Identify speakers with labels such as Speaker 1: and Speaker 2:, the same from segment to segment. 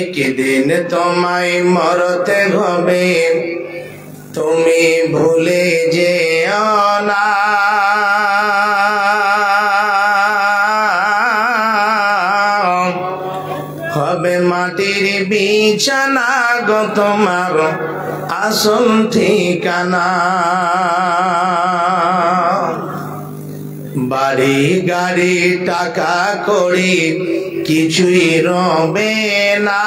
Speaker 1: একদিন তোমায় মরতে হবে, তুমি ভুলে যেও না। হবে মাটির বিছানা গো তোমার আসল ঠিকানা। বাড়ি গাড়ি টাকা কড়ি কিছুই রবে না।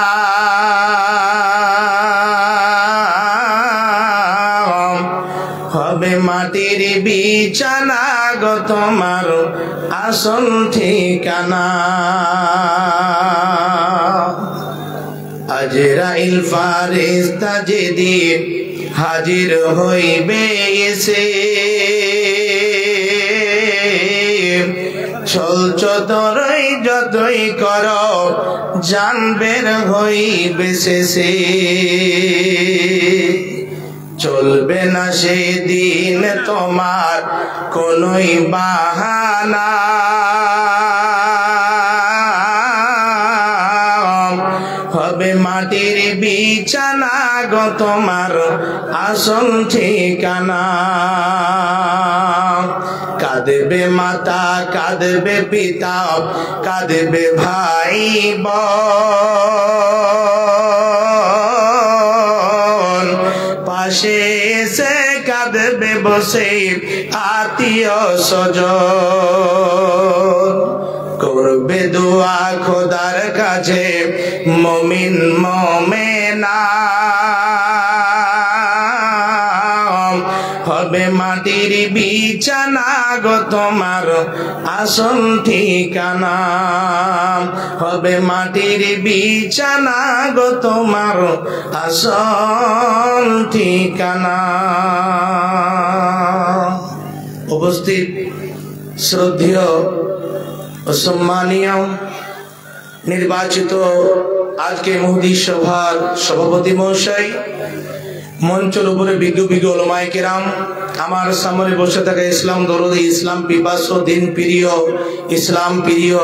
Speaker 1: হবে মাটির বিছানা গো তোমার আসল ঠিকানা। আজরাইল ফারিস্তা যেদিন হাজির হইবে এসে, চলছ তোরই যতই কর জান বের হইবে শেষে। চলবে না সেদিন তোমার কোনই বাহানা। হবে মাটির বিছানা গো তোমার আসল ঠিকানা। কাঁদবে মাতা কাঁদবে পিতা কাঁদবে ভাই বোন, পাশে এসে কাঁদবে বসে আত্মীয় স্বজন। করবে দোয়া খোদার কাছে মুমিন মুমিনা। হবে মাটির বিছানা গো তোমার আসল ঠিকানা। হবে মাটির বিছানা গো তোমার আসল ঠিকানা। উপস্থিত শ্রদ্ধেয় ও সম্মানীয় নির্বাচিত আজকে মুহদ্দিস সভার সভাপতি মহাশয়, মঞ্চের উপরে বিজ্ঞ ওলামায়ে কেরাম, আমার সামনে বসে থাকা ইসলাম দরদি, ইসলাম পিপাসু, দিন প্রিয়, ইসলাম প্রিয়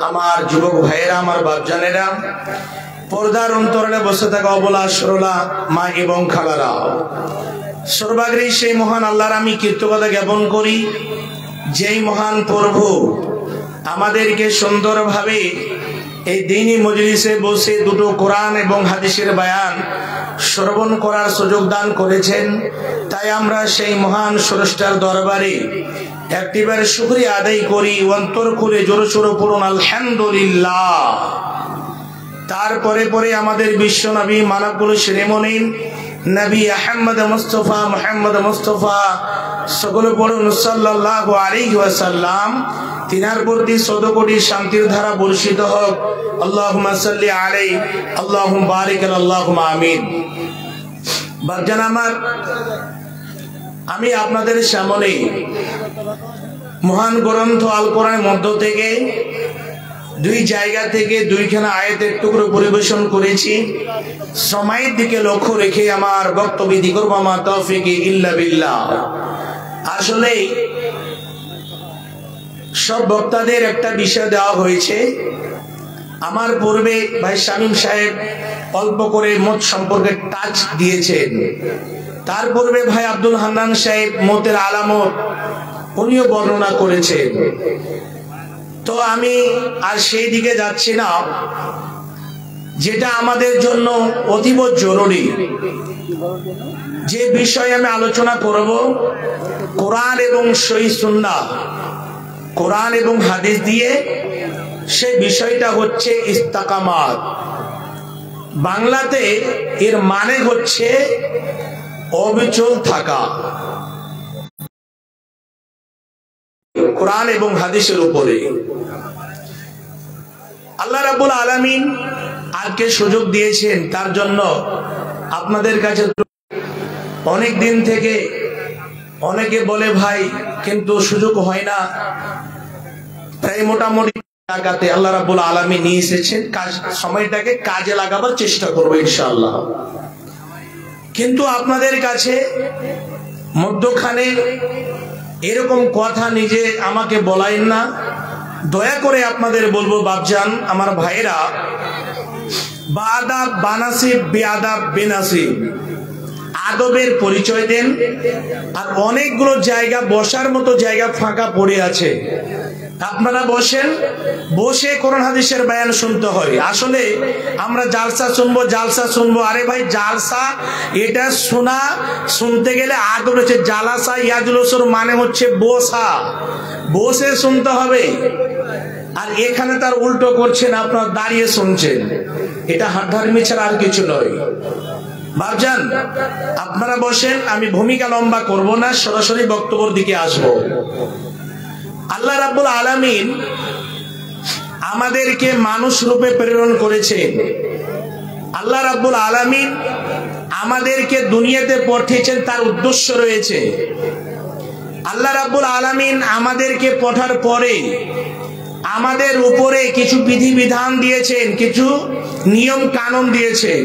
Speaker 1: আমার যুবক ভাইয়েরা, আমার বাপজানেরা, পর্দার অন্তরালে বসে থাকা অবলা সরলা মা এবং খালারা, সর্বাগ্রে সেই মহান আল্লাহর আমি কৃতজ্ঞতা জ্ঞাপন করি, যেই মহান প্রভু আমাদেরকে সুন্দরভাবে এই দ্বীনি মজলিসে বসে দুটো কোরআন এবং হাদিসের বয়ান শ্রবণ করার সুযোগ দান করেছেন। তাই আমরা সেই মহান স্রষ্টার দরবারে একটিবার শুকরিয়া আদায় করি, অন্তর খুলে জোরে সোরে পড়ুন আলহামদুলিল্লাহ। তারপরে পরে আমাদের বিশ্ব নবী মানবকুল শিরোমণি নবী আহমদ মুস্তফা মুহাম্মদ মুস্তফা সকলে পড়ুন সাল্লাল্লাহু আলাইহি ওয়াসাল্লাম। তিনার প্রতি ১৪ কোটি শান্তির ধারা বর্ষিত হোক। আল্লাহুম্মা সাল্লি আলাইহি আল্লাহুম্মা বারিক আল্লাহুম্মা আমিন। বাপজান আমার, আমি আপনাদের সামনে মহান গ্রন্থ আল কোরআনের মধ্য থেকে দুই জায়গা থেকে দুইখানা আয়াতের টুকরো পরিবেশন করেছি। সময়ের দিকে লক্ষ্য রেখে আমার বক্তব্য দিতে করব, মা তৌফিক ইল্লা বিল্লাহ। আসলে সব বক্তাদের একটা বিষয় দেওয়া হয়েছে। আমার পূর্বে ভাই শামীম সাহেব অল্প করে মত সম্পর্কে টাচ দিয়েছেন, তার পূর্বে ভাই আব্দুল হান্নান সাহেব মতের আলামত উনিও বর্ণনা করেছেন। তো আমি আর সেই দিকে যাচ্ছি না। যেটা আমাদের জন্য অতীব জরুরি, যে বিষয়ে আমি আলোচনা করব, কোরআন এবং সহিহ সুন্নাহ, কোরআন এবং হাদিস দিয়ে, সেই বিষয়টা হচ্ছে ইস্তেকামাত। বাংলাতে এর মানে হচ্ছে অবিচল থাকা, কোরআন এবং হাদিসের উপরে। আল্লাহ রাব্বুল আলামিন আজকে সুযোগ দিয়েছেন, তার জন্য আপনাদের কাছে অনেক দিন থেকে অনেকে বলে ভাই কিন্তু সুযোগ হয় না, তাই মোটামুটি জায়গাতে আল্লাহ রাব্বুল আলামিন নিয়ে এসেছেন। সময়টাকে কাজে লাগাবার চেষ্টা করবো ইনশাআল্লাহ। কিন্তু আপনাদের কাছে মধ্যখানে এরকম কথা নিজে আমাকে বলাইন না, দয়া করে আপনাদের বলবো বাপজান আমার ভাইরা, বাদাব বানাসিব বেআদাব বেনাসিব, আদবের পরিচয় দেন। আর অনেকগুলো জায়গা বসার মতো জায়গা ফাঁকা পড়ে আছে, আপনারা বসেন, বসে কোরআন হাদিসের বয়ান শুনতে হয়। আসলে আমরা জালসা শুনবো, আরে ভাই জালসা এটা শুনতে গেলে আদব রয়েছে। জালাসা ইয়াজলুসুর মানে হচ্ছে বসা, বসে শুনতে হবে। আর এখানে তার উল্টো করছেন, আপনারা দাঁড়িয়ে শুনছেন। এটা হাটধার্মি ছাড়া আর কিছু নয়। ভাবজান আপনারা বসেন, আমি ভূমিকা লম্বা করব না, সরাসরি বক্তব্যের দিকে আসব। আল্লাহ রাব্বুল আলামিন আমাদেরকে মানুষ রূপে প্রেরণ করেছেন। আল্লাহ রাব্বুল আলামিন আমাদেরকে দুনিয়াতে পাঠিয়েছেন, তার উদ্দেশ্য রয়েছে। আল্লাহ রাব্বুল আলামিন আমাদেরকে পাঠার পরে আমাদের উপরে কিছু বিধিবিধান দিয়েছেন, কিছু নিয়ম কানুন দিয়েছেন।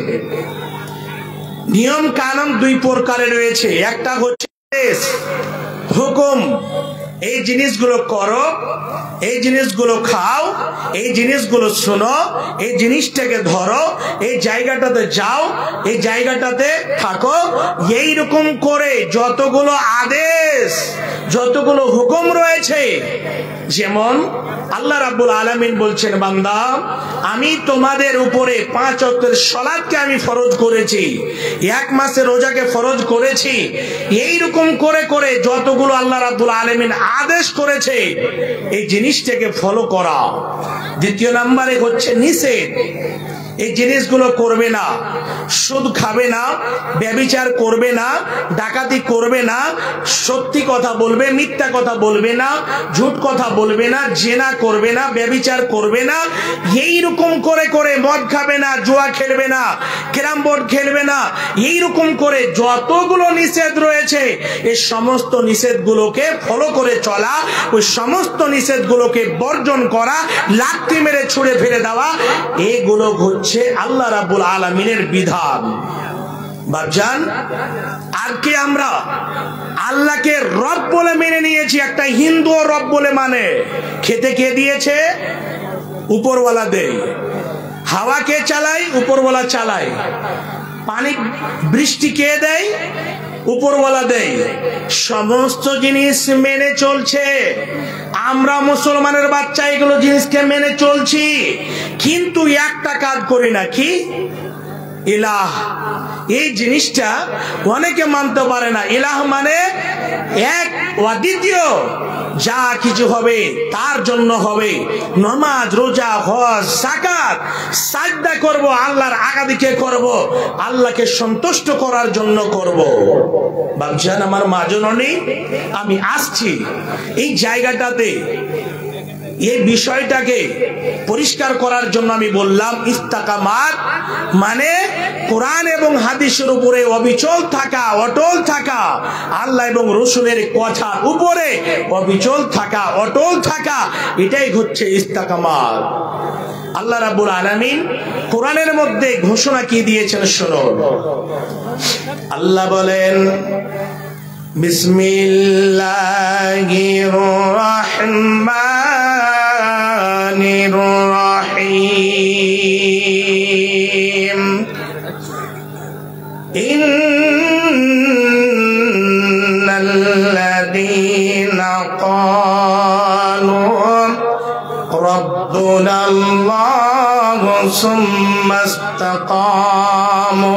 Speaker 1: নিয়ম কানুন দুই প্রকারের রয়েছে। একটা হচ্ছে হুকুম, এই জিনিসগুলো করো, এই জিনিসগুলো খাও, এই জিনিসগুলো শোনো, এই জিনিসটাকে ধরো, এই জায়গাটাতে যাও, এই জায়গাটাতে থাকো। এই রকম করে যতগুলো আদেশ, যতগুলো হুকুম রয়েছে, যেমন আল্লাহ রাব্বুল আলামিন বলছেন, বান্দা আমি তোমাদের উপরে 5 ওয়াক্তের সালাতকে আমি ফরজ করেছি, 1 মাসের রোজাকে ফরজ করেছি। এই রকম করে করে যতগুলো আল্লাহ রাব্বুল আলামিন আদেশ করেছে, এই জিনিসটাকে ফলো করা। দ্বিতীয় নম্বরে হচ্ছে নিষেধ, এই জিনিসগুলো করবে না। সুদ খাবে না, ব্যভিচার করবে না, ডাকাতি করবে না, সত্যি কথা বলবে, মিথ্যা কথা বলবে না, ঝুট কথা বলবে না, জেনা করবে না, ব্যভিচার করবে না। এই রকম করে করে মদ খাবে না, জুয়া খেলবে না, ক্যারাম বোর্ড খেলবে না। এই রকম করে যতগুলো নিষেধ রয়েছে, এই সমস্ত নিষেধগুলোকে ফলো করে চলা, ওই সমস্ত নিষেধগুলোকে বর্জন করা, লাথি মেরে ছুঁড়ে ফেলে দেওয়া, এগুলো হচ্ছে আল্লাহ রাব্বুল আলামিনের বিধান। বাপজান আজকে আমরা আল্লাহকে রব বলে মেনে নিয়েছি। একটা হিন্দু রব বলে মানে, খেতে কে দিয়েছে? উপরওয়ালা দেয়। হাওয়া কে চালায়? উপরওয়ালা চালায়। পানি বৃষ্টি কে দেয়? উপরওয়ালা দেয়। সমস্ত জিনিস মেনে চলছে। আমরা মুসলমানের বাচ্চা এগুলো জিনিসকে মেনে চলছি, কিন্তু একটা কাজ করি না, কি? ইলাহ। এই জিনিসটা অনেকে মানতে পারে না। ইলাহ মানে এক অদ্বিতীয়, যা কিছু হবে তার জন্য হবে। নামাজ, রোজা, হজ, যাকাত সাজদা করব, আল্লাহর আগাদিকে করব, আল্লাহকে সন্তুষ্ট করার জন্য করব। বাপজান আমার মা জননী, আমি আসছি এই জায়গাটাতে, এই বিষয়টাকে পরিষ্কার করার জন্য আমি বললাম ইস্তেকামাত মানে কোরআন এবং হাদিসের উপরে অবিচল থাকা, অটল থাকা, আল্লাহ এবং রাসূলের কথার উপরে অবিচল থাকা, অটল থাকা, এটাই হচ্ছে ইস্তেকামাত। আল্লাহ রাব্বুল আলামিন কোরআনের মধ্যে ঘোষণা কি দিয়েছেন শুনুন। আল্লাহ বলেন, বিসমিল্লাহির রহমানির রহিম। ইন্নাল্লাযীনা ক্বালু রাব্বুনাল্লাহু সুম্মা ইসতাকামু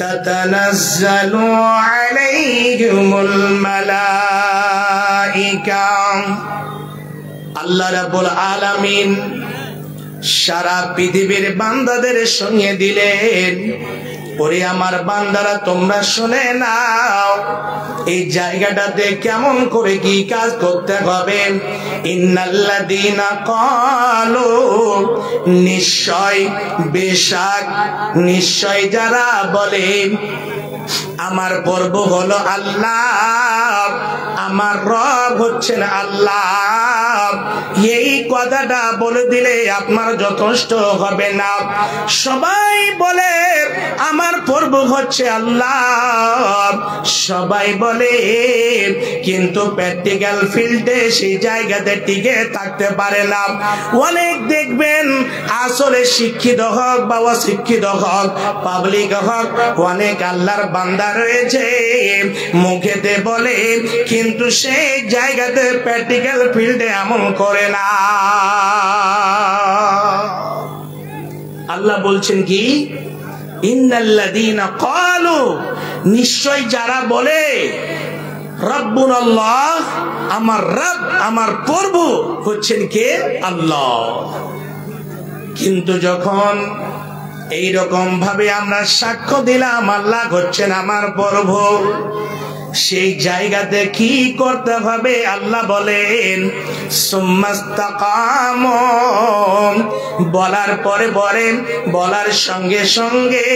Speaker 1: তাতানাজ্জালু আলাইহিমুল মালাইকা। আল্লাহ রাব্বুল আলামিন সারা পৃথিবীর বান্দাদের সঙ্গে দিলেন, ওরে আমার বান্দারা তোমরা শুনে নাও, এই জায়গাটাতে কেমন করে কি কাজ করতে হবে। ইন্নাল্লাযীনা ক্বালু, নিশ্চয় বেশক, নিশ্চয় যারা বলে আমার পর্ব হলো আল্লাহ, আমার রব হচ্ছেন আল্লাহ। এই কথাটা বলে দিলে আপনার যথেষ্ট হবে না। সবাই বলে আমার প্রভু হচ্ছে আল্লাহ, সবাই বলে, কিন্তু প্র্যাকটিক্যাল ফিল্ডে সেই জায়গাতে টিকে থাকতে পারে না। অনেক দেখবেন আসলে শিক্ষিত হোক বা অশিক্ষিত হোক, পাবলিক হোক, অনেক আল্লাহর বান্দা রয়েছে মুখেতে বলে, কিন্তু সেই জায়গাতে প্র্যাকটিক্যাল ফিল্ডে আমল করে না। আল্লাহ বলছেন কি, ইন্নাল্লাযীনা ক্বালু, নিশ্চয় যারা বলে রব্বুনাল্লাহ, আমার রব আমার প্রভু হচ্ছেন কে, আল্লাহ, কিন্তু যখন এইরকম ভাবে আমরা সাক্ষ্য দিলাম আল্লাহ হচ্ছেন আমার প্রভু, সেই জায়গাতে কি করতে হবে আল্লাহ বলেন সুম্মাস্তাকামু, বলার পরে বলেন, বলার সঙ্গে সঙ্গে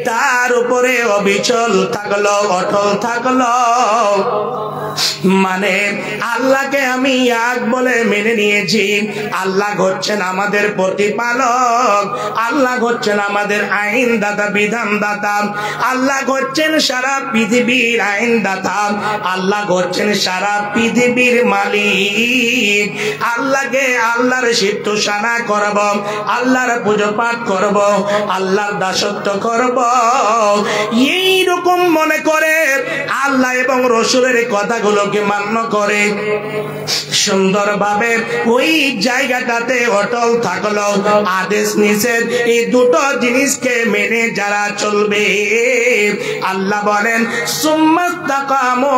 Speaker 1: তার উপরে অবিচল থাকলো, অটল থাকলো। মানে আল্লাহকে আমি এক বলে মেনে নিয়েছি, আল্লাহ হচ্ছেন আমাদের প্রতিপালক, আল্লাহ হচ্ছেন আমাদের আইন দাতা, বিধান দাতা, আল্লাহ হচ্ছেন সারা পৃথিবীর আইন দাতা, আল্লাহ হচ্ছেন সারা পৃথিবীর মালিক। আল্লাহকে আল্লাহর সিদ্ধসানা করব, আল্লাহর পুজো পাঠ করব, আল্লাহর দাসত্ব করব, এইরকম মনে করে আল্লাহ এবং রসুলের কথাগুলোকে মান্য করে সুন্দরভাবে ওই জায়গাটাতে অটল থাকলো। আদেশ নিষেধ এই দুটো জিনিসকে মেনে যারা চলবে, আল্লাহ বলেন সুম্মাস্তাকামু,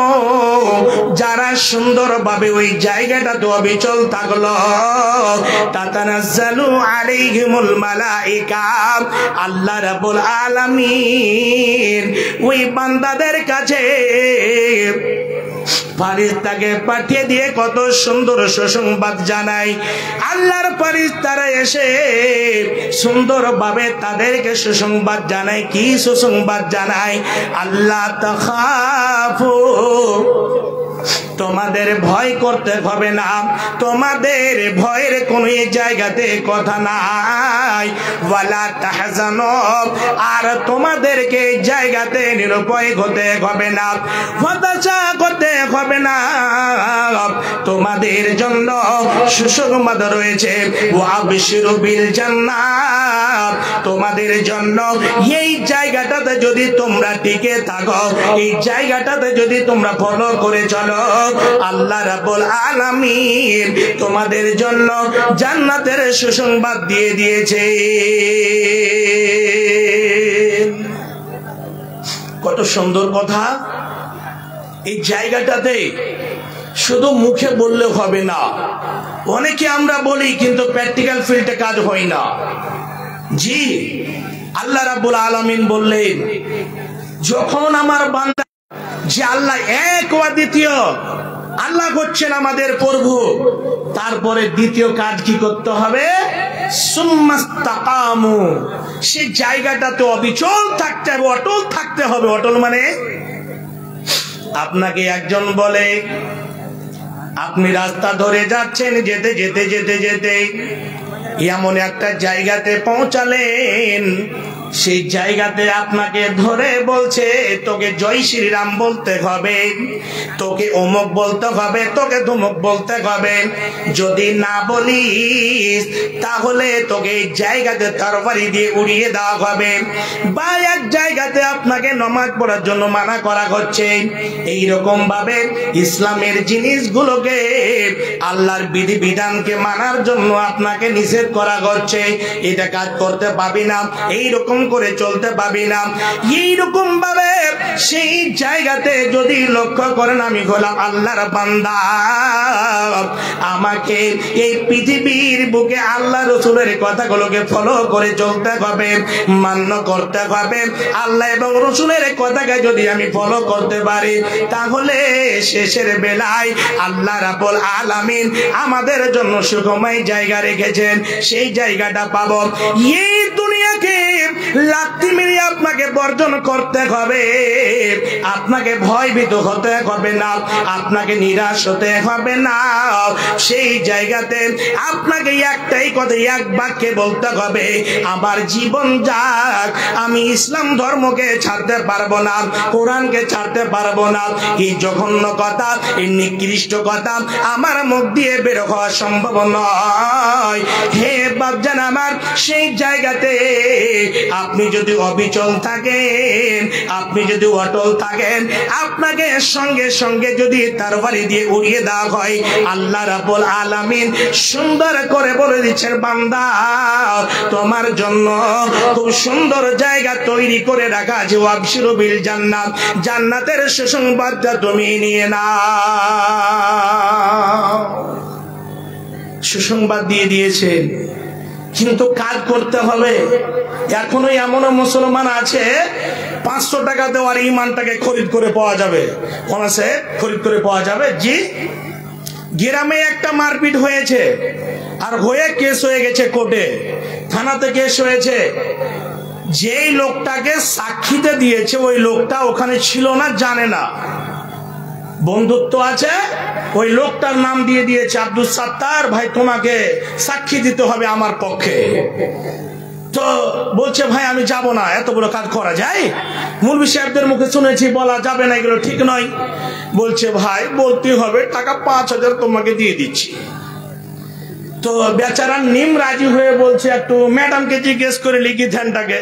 Speaker 1: যারা সুন্দরভাবে ওই জায়গাটাতে অবিচল থাকলো, তাতানাজ্জালু আলাইহিমুল মালাইকা, আল্লাহ রাব্বুল আলামিন ওই বান্দাদের কাছে ফারিস্তাকে পাঠিয়ে দিয়ে কত সুন্দর সুসংবাদ জানায়। আল্লাহর ফারিস্তারা এসে সুন্দরভাবে তাদেরকে সুসংবাদ জানায়। কি সুসংবাদ জানায়? আল্লাহ তাখাফু, তোমাদের ভয় করতে হবে না, তোমাদের ভয়ের কোন জায়গাতে কথা নাই। ওয়ালা তাহজানু, আর তোমাদেরকে জায়গাতে নিরুপায় হতে হবে না, হতাশা করতে হবে না। তোমাদের জন্য সুসংবাদ রয়েছে, ওয়াবশিরু বিল জান্নাত, তোমাদের জন্য এই জায়গাটাতে যদি তোমরা টিকে থাকো, এই জায়গাটাতে যদি তোমরা ফলো করে চলো, আল্লাহ রাব্বুল আলামিন তোমাদের জন্য জান্নাতের সুসংবাদ দিয়ে দিয়েছে। কত সুন্দর কথা! এই জায়গাটাতে শুধু মুখে বললে হবে না, অনেকে আমরা বলি কিন্তু প্র্যাকটিক্যাল ফিল্ডে কাজ হয় না। জি, আল্লাহ রাব্বুল আলামিন বললেন, যখন আমার বান্দা যে আল্লাহ এক ও দ্বিতীয়, আল্লাহ হচ্ছেন আমাদের প্রভু, তারপরে দ্বিতীয় কাজ কি করতে হবে? সুম্মাস্তাকামু, সেই জায়গাটাতে অবিচল থাকতে হবে, অটল থাকতে হবে। অটল মানে আপনাকে একজন বলে, আপনি রাস্তা ধরে যাচ্ছেন, যেতে যেতে যেতে যেতে এমন একটা জায়গাতে পৌঁছালেন, সেই জায়গাতে আপনাকে ধরে বলছে তোকে জয় শ্রীরাম বলতে হবে, তোকে অমুক বলতে হবে, তোকে ধুমুক বলতে হবে, যদি না বলিস তাহলে তোকে এই জায়গাতে তরবারি দিয়ে উড়িয়ে দেওয়া হবে, বা এক জায়গাতে আপনাকে নামাজ পড়ার জন্য মানা করা হচ্ছে। এইরকম ভাবে ইসলামের জিনিসগুলোকে, আল্লাহর বিধি বিধানকে মানার জন্য আপনাকে নিষেধ করা হচ্ছে। এটা কাজ করতে পাবি না, এইরকম করে চলতে পাবি না। এইরকম ভাবে সেই জায়গাতে যদি লক্ষ্য করেন আমি হলাম আল্লাহর বান্দা, আমাকে এই পৃথিবীর বুকে আল্লাহ রসুলের কথাগুলোকে ফলো করে চলতে হবে, মান্য করতে হবে। আল্লাহ এবং রসুলের কথাকে যদি আমি ফলো করতে পারি, তাহলে শেষের বেলায় আল্লাহ রাব্বুল আলামিন আমাদের জন্য সুখময় জায়গা রেখেছেন, সেই জায়গাটা পাবো। এই দুনিয়া দুনিয়াকে লাথি মেরে আপনাকে বর্জন করতে হবে, আপনাকে ভয়ভীত হতে হবে না, আপনাকে নিরাশ হতে হবে না। সেই জায়গাতে আপনাকে একটাই কথা, এক বাক্যে বলতে হবে, আমার জীবন যাক, আমি ইসলাম ধর্মকে ছাড়তে পারবো না, কোরআনকে ছাড়তে পারবো না। এই জঘন্য কথা, এই নিকৃষ্ট কথা আমার মুখ দিয়ে বের হওয়া সম্ভব নয়। হে বাপজান আমার, সেই জায়গাতে আপনি যদি অবিচল থাকেন, আপনি যদি অটল থাকেন, আপনাকে সঙ্গে সঙ্গে যদি তরবারি দিয়ে উড়িয়ে দেওয়া হয়, আল্লাহ রাব্বুল আলামিন সুন্দর করে বলে দিচ্ছেন, বান্দা তোমার জন্য খুব সুন্দর জায়গা তৈরি করে রাখা আছে, ওয়াবশিরু বিল জান্নাত, জান্নাতের সুসংবাদটা তুমি নিয়ে নাও। সুসংবাদ দিয়ে দিয়েছেন, কিন্তু কাজ করতে হবে। এখনো এমনও মুসলমান আছে 500 টাকা দেওয়ার ইমানটাকে খরিদ করে পাওয়া যাবে। কোন আছে খরিদ করে পাওয়া যাবে? জি, গ্রামে একটা মারপিট হয়েছে, আর হয়ে কেস হয়ে গেছে কোর্টে, থানাতে কেস হয়েছে। যেই লোকটাকে সাক্ষীতে দিয়েছে ওই লোকটা ওখানে ছিল না, জানে না, বন্ধুত্ব আছে, ওই লোকটার নাম দিয়ে দিয়েছে আব্দুল সাত্তার, ভাই তোমাকে সাক্ষী দিতে হবে আমার পক্ষে। তো বলছে ভাই আমি যাব না, এত বড় কাজ করা যায়? মৌলভী সাহেবদের মুখে শুনেছি বলা যাবে না, এগুলো ঠিক নয়। বলছে ভাই বলতে হবে, টাকা 5000 তোমাকে দিয়ে দিচ্ছি। তো বেচারা নিম রাজি হয়ে বলছে একটু ম্যাডামকে জিজ্ঞেস করে লিখি ধ্যানটাকে,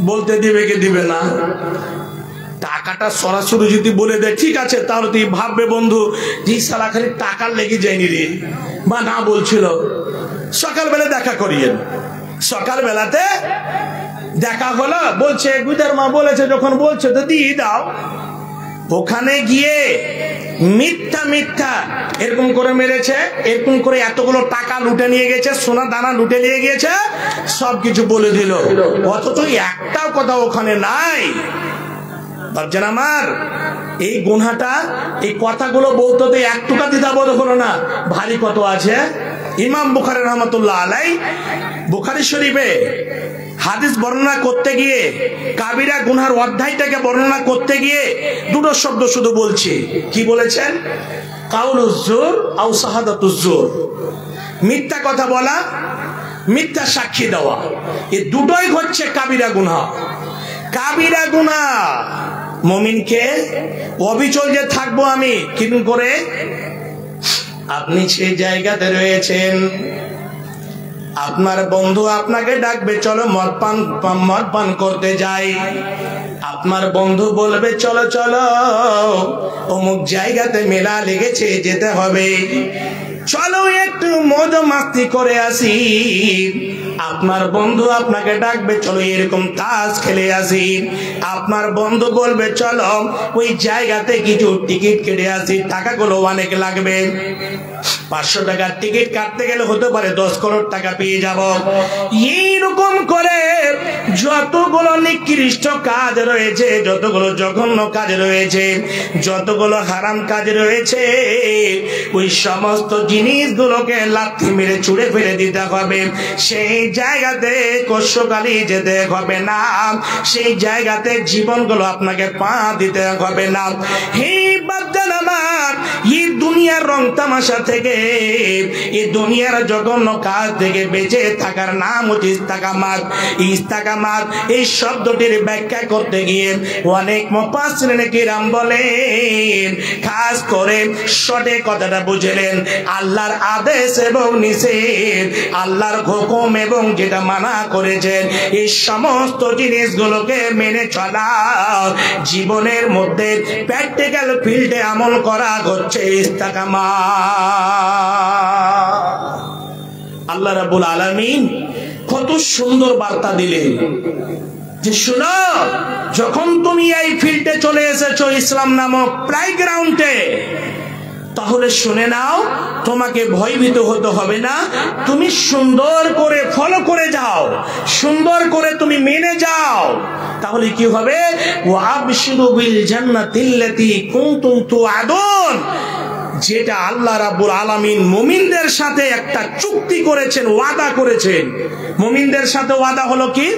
Speaker 1: বলতে দিবে কি দিবে না। টাকাটা সরাসরি যদি বলে দেয় ঠিক আছে, তাহলে তুই ভাববে বন্ধু যে সালা খালি টাকার লেগে যায়নি রে, বা না বলছিল। সকালবেলা দেখা করিয়েন, সকালবেলাতে দেখা হলো, বলছে গুদার মা বলেছে যখন বলছে তো দিয়ে দাও। ওখানে গিয়ে মিথ্যা মিথ্যা এরকম করে মেরেছে, এরকম করে এতগুলো টাকা লুটে নিয়ে গেছে, সোনা দানা লুটে নিয়ে গিয়েছে, সবকিছু বলে দিল, অথচ একটাও কথা ওখানে নাই। ভাবছেন আমার এই গুনাহটা, এই কথাগুলো বলতে তো এক টুকা দ্বিধাবোধ হলো না, ভারী কত আছে। ইমাম বুখারী রহমাতুল্লাহ আলাইহি বুখারী শরীফে হাদিস বর্ণনা করতে গিয়ে, কাবিরা গুনার অধ্যায়টাকে বর্ণনা করতে গিয়ে দুটো শব্দ শুধু বলছি। কি বলেছেন? কাউলুজ জুর আও শাহাদাতুজ জুর, মিথ্যা কথা বলা, মিথ্যা সাক্ষী দেওয়া, এই দুটোই হচ্ছে কাবিরা গুনাহ। কাবিরা গুনাহ মুমিনকে অবিচল যে থাকবো আমি কিন্তু করে, আপনি সেই জায়গাতে রয়েছেন, আপনার বন্ধু আপনাকে ডাকবে চলো মদ পান করতে যাই, আপনার বন্ধু বলবে চলো চলো অমুক জায়গাতে মেলা লেগেছে যেতে হবে, চলো একটু মদ মাস্তি করে আসি। আপনার বন্ধু আপনাকে ডাকবে চলো এরকম তাস খেলে আসি, আপনার বন্ধু বলবে চলো ওই জায়গাতে কিছু টিকিট কেটে আসি, টাকাগুলো অনেক লাগবে, 500 টাকার টিকিট কাটতে গেলে হতে পারে 10 করোড় টাকা পেয়ে যাব। এইরকম করে যতগুলো নিকৃষ্ট কাজ রয়েছে, যতগুলো জঘন্য কাজ রয়েছে, যতগুলো হারাম কাজ রয়েছে, ওই সমস্ত জিনিসগুলোকে লাথি মেরে ছুঁড়ে ফেলে দিতে হবে। সেই জায়গাতে কষ্টকালী যেতে হবে না, সেই জায়গাতে জীবনগুলো আপনাকে পা দিতে হবে না। হে বাচ্চারা আমার, এই দুনিয়ার রং তামাশা থেকে, এই দুনিয়ার জঘন্য কাজ থেকে বেঁচে থাকার নাম হচ্ছে ইস্তেকামাত। ইস্তেকামাত এই শব্দটির ব্যাখ্যা করতে গিয়ে অনেক মুফাসসিরিন কিরাম বলেন, খাস করে শর্টে কথাটা বুঝলেন, আল্লাহর আদেশ এবং নিষেধ, আল্লাহর হুকুম এবং যেটা মানা করেছেন, এই সমস্ত জিনিসগুলোকে মেনে চলা, জীবনের মধ্যে প্র্যাকটিক্যাল ফিল্ডে আমল করা হচ্ছে ইস্তেকামাত। আল্লাহ রাব্বুল আলামিন কত সুন্দর বার্তা দিলেন যে শোনো, যখন তুমি এই ফিল্ডে চলে এসেছো ইসলাম নামক প্লেগ্রাউন্ডে, তাহলে শুনে নাও, তোমাকে ভয়ভীত হতে হবে না, তুমি সুন্দর করে ফলো করে যাও, সুন্দর করে তুমি মেনে যাও, তাহলে কি হবে? ওয়া আবশিরু বিল জান্নাতিল্লাতী কুনতুম তুআদুন, যেটা আল্লাহ রাব্বুল আলামিন মুমিনদের সাথে একটা চুক্তি করেছেন, ওয়াদা করেছেন। মুমিনদের সাথে ওয়াদা হলো কি?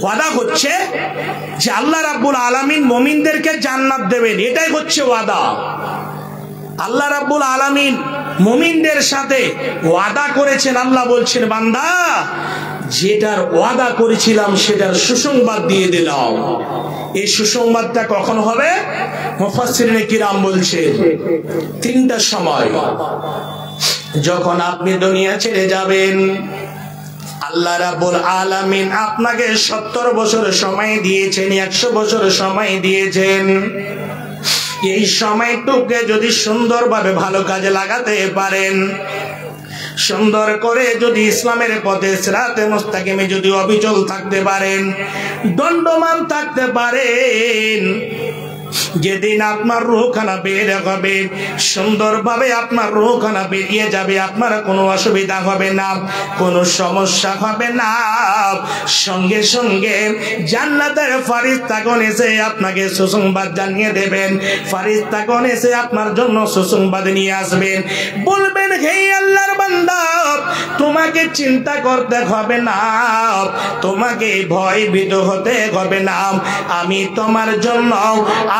Speaker 1: ওয়াদা হচ্ছে যে আল্লাহ রাব্বুল আলামিন মুমিনদেরকে জান্নাত দেবেন, এটাই হচ্ছে ওয়াদা। আল্লাহ রাব্বুল আলামিন মুমিনদের সাথে ওয়াদা করেছেন। আল্লাহ বলছেন, বান্দা যেটার ওয়াদা করেছিলাম সেটার সুসংবাদ দিয়ে দিলাম। এই সুসংবাদটা কখন হবে? মুফাসসিরিনে কিরাম বলছেন তিনটা সময়। যখন আপনি দুনিয়া ছেড়ে যাবেন, আল্লাহ রাব্বুল আলামিন আপনাকে 70 বছর সময় দিয়েছেন, 100 বছর সময় দিয়েছেন। এই সময়টুকুকে যদি সুন্দরভাবে ভালো কাজে লাগাতে পারেন, সুন্দর করে যদি ইসলামের পথে সিরাতে মুস্তাকিমে যদি অবিচল থাকতে পারেন, দণ্ডমান থাকতে পারেন, যেদিন আপনার রূহখানা বের হবে, সুন্দরভাবে আপনার রূহখানা বেরিয়ে যাবে, আপনার কোনো অসুবিধা হবে না, কোনো সমস্যা হবে না। সঙ্গে সঙ্গে জান্নাতের ফেরেশতাগণ এসে আপনাকে সুসংবাদ জানিয়ে দেবেন। ফেরেশতাগণ এসে আপনার জন্য সুসংবাদ নিয়ে আসবেন, বলবেন, হে আল্লাহর বান্দা, তোমাকে চিন্তা করতে হবে না, তোমাকে ভয়ভীত হতে হবে না, আমি তোমার জন্য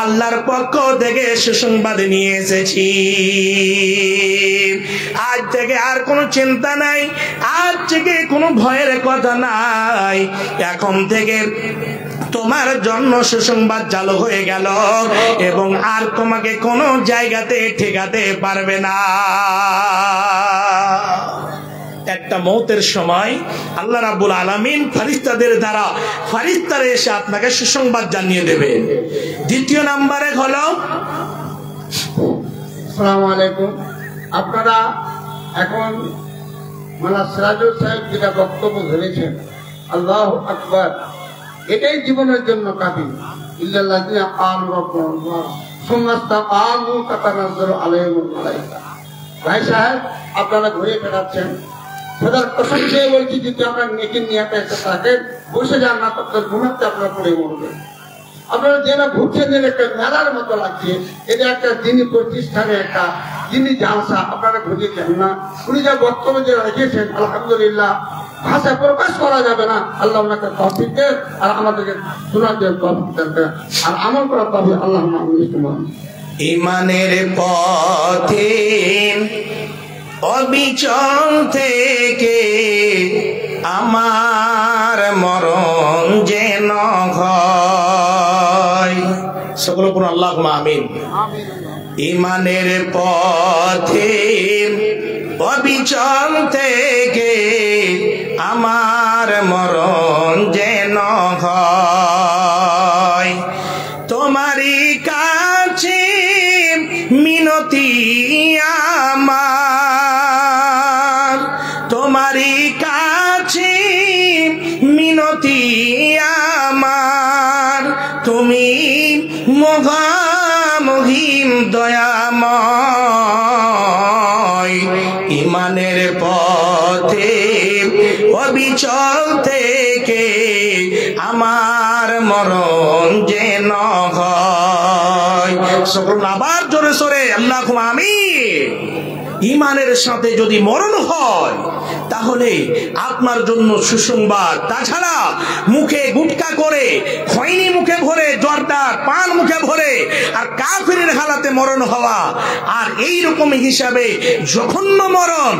Speaker 1: আল্লাহর পক্ষ থেকে সুসংবাদ নিয়ে এসেছি। আজ থেকে আর কোনো চিন্তা নাই, আজ থেকে কোনো ভয়ের কথা নাই। এখন থেকে তোমার জন্য সুসংবাদ চালু হয়ে গেল এবং আর তোমাকে কোনো জায়গাতে ঠেকাতে পারবে না। একটা মওতের সময় আল্লাহ রাব্বুল আলামিন ফেরেশতাদের দ্বারা ফেরেশতারা এসে আপনাকে সুসংবাদ জানিয়ে দেবে। দ্বিতীয় নম্বরে হলো,
Speaker 2: আসসালামু আলাইকুম, আপনারা এখন মাওলানা সিরাজুল সাহেব যেটা বক্তব্য ধরেছেন, আল্লাহু আকবার, এটাই জীবনের জন্য কাফি। ইল্লাল্লাযিনা ক্বালু রাব্বুনাল্লাহ সুম্মা ইসতাকামু তাতানাজ্জালু আলাইহিমুল মালায়েকা। ভাই সাহেব, আপনারা ঘুরে ফেরাচ্ছেন, খোদার কসম দিয়ে বলছি, যদি আপনার নেকির নিয়াতে এসে থাকেন, বসে যান না, আপনার ঘুমাতে আপনারা পড়ে মরবেন। আপনারা যেন ঘুরছেন, একটা মেলার মতো লাগছে, এটা একটা দিনী প্রতিষ্ঠানে একটা দিনী জালসা, আপনারা ঘুরিয়েছেন না। উনি যা বক্তব্য যে রেখেছেন, আলহামদুলিল্লাহ, ভাষা প্রকাশ করা যাবে না। আল্লাহ ওনাকে তৌফিক দেন আর আমাদেরকে শোনাতে তৌফিক দেন আর আমল করার তৌফিক আল্লাহ আমিন।
Speaker 1: ইমানের পথে অবিচল থেকে আমার মরণ যেন হয়। সকল পুরো আল্লাহুম্মা আমিন। ইমানের পথে অবিচল থেকে আমার মরণ যেন হয়। তোমারই কাছে মিনতি আমার, তোমারই কাছে মিনতি আমার, তুমি মহামহিম দয়াময়। ইমানের পথে অবিচল থেকে আমার মরণ যেন হয়। সকল আবার জোরে সোরে আল্লাহুম্মা আমিন। ইমানের সাথে যদি মরণ হয় তাহলে আপনার জন্য সুসংবাদ। তাছাড়া মুখে গুটকা করে, খৈনি মুখে ভরে, জর্দা পান মুখে ভরে আর কাফিরের হালাতে মরণ হওয়া আর এই রকম হিসাবে জঘন্য মরণ,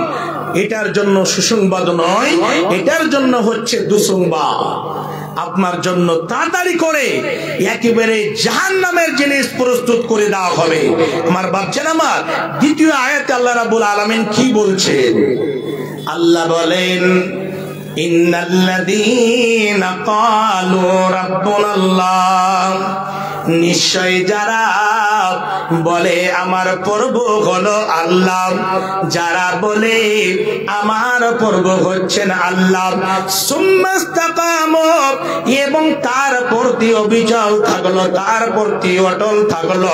Speaker 1: এটার জন্য সুসংবাদ নয়, এটার জন্য হচ্ছে দুঃসংবাদ। আপনার জন্য তাড়াতাড়ি করে একেবারে জাহান্নামের জিনিস প্রস্তুত করে দেওয়া হবে। আমার বাচ্চারা, আমার দ্বিতীয় আয়াতে আল্লাহ রাব্বুল আলামিন কি বলছেন? আল্লাহ বলেন, ইন্নাল্লাযীনা ক্বালু রাব্বুনাল্লাহ, নিশ্চয় যারা বলে আমার প্রভু হলো আল্লাহ, যারা বলে আমার প্রভু হচ্ছেন আল্লাহ, সুম্মা ইসতাকামু, এবং তার প্রতি অবিচল থাকলো, তার প্রতি অটল থাকলো,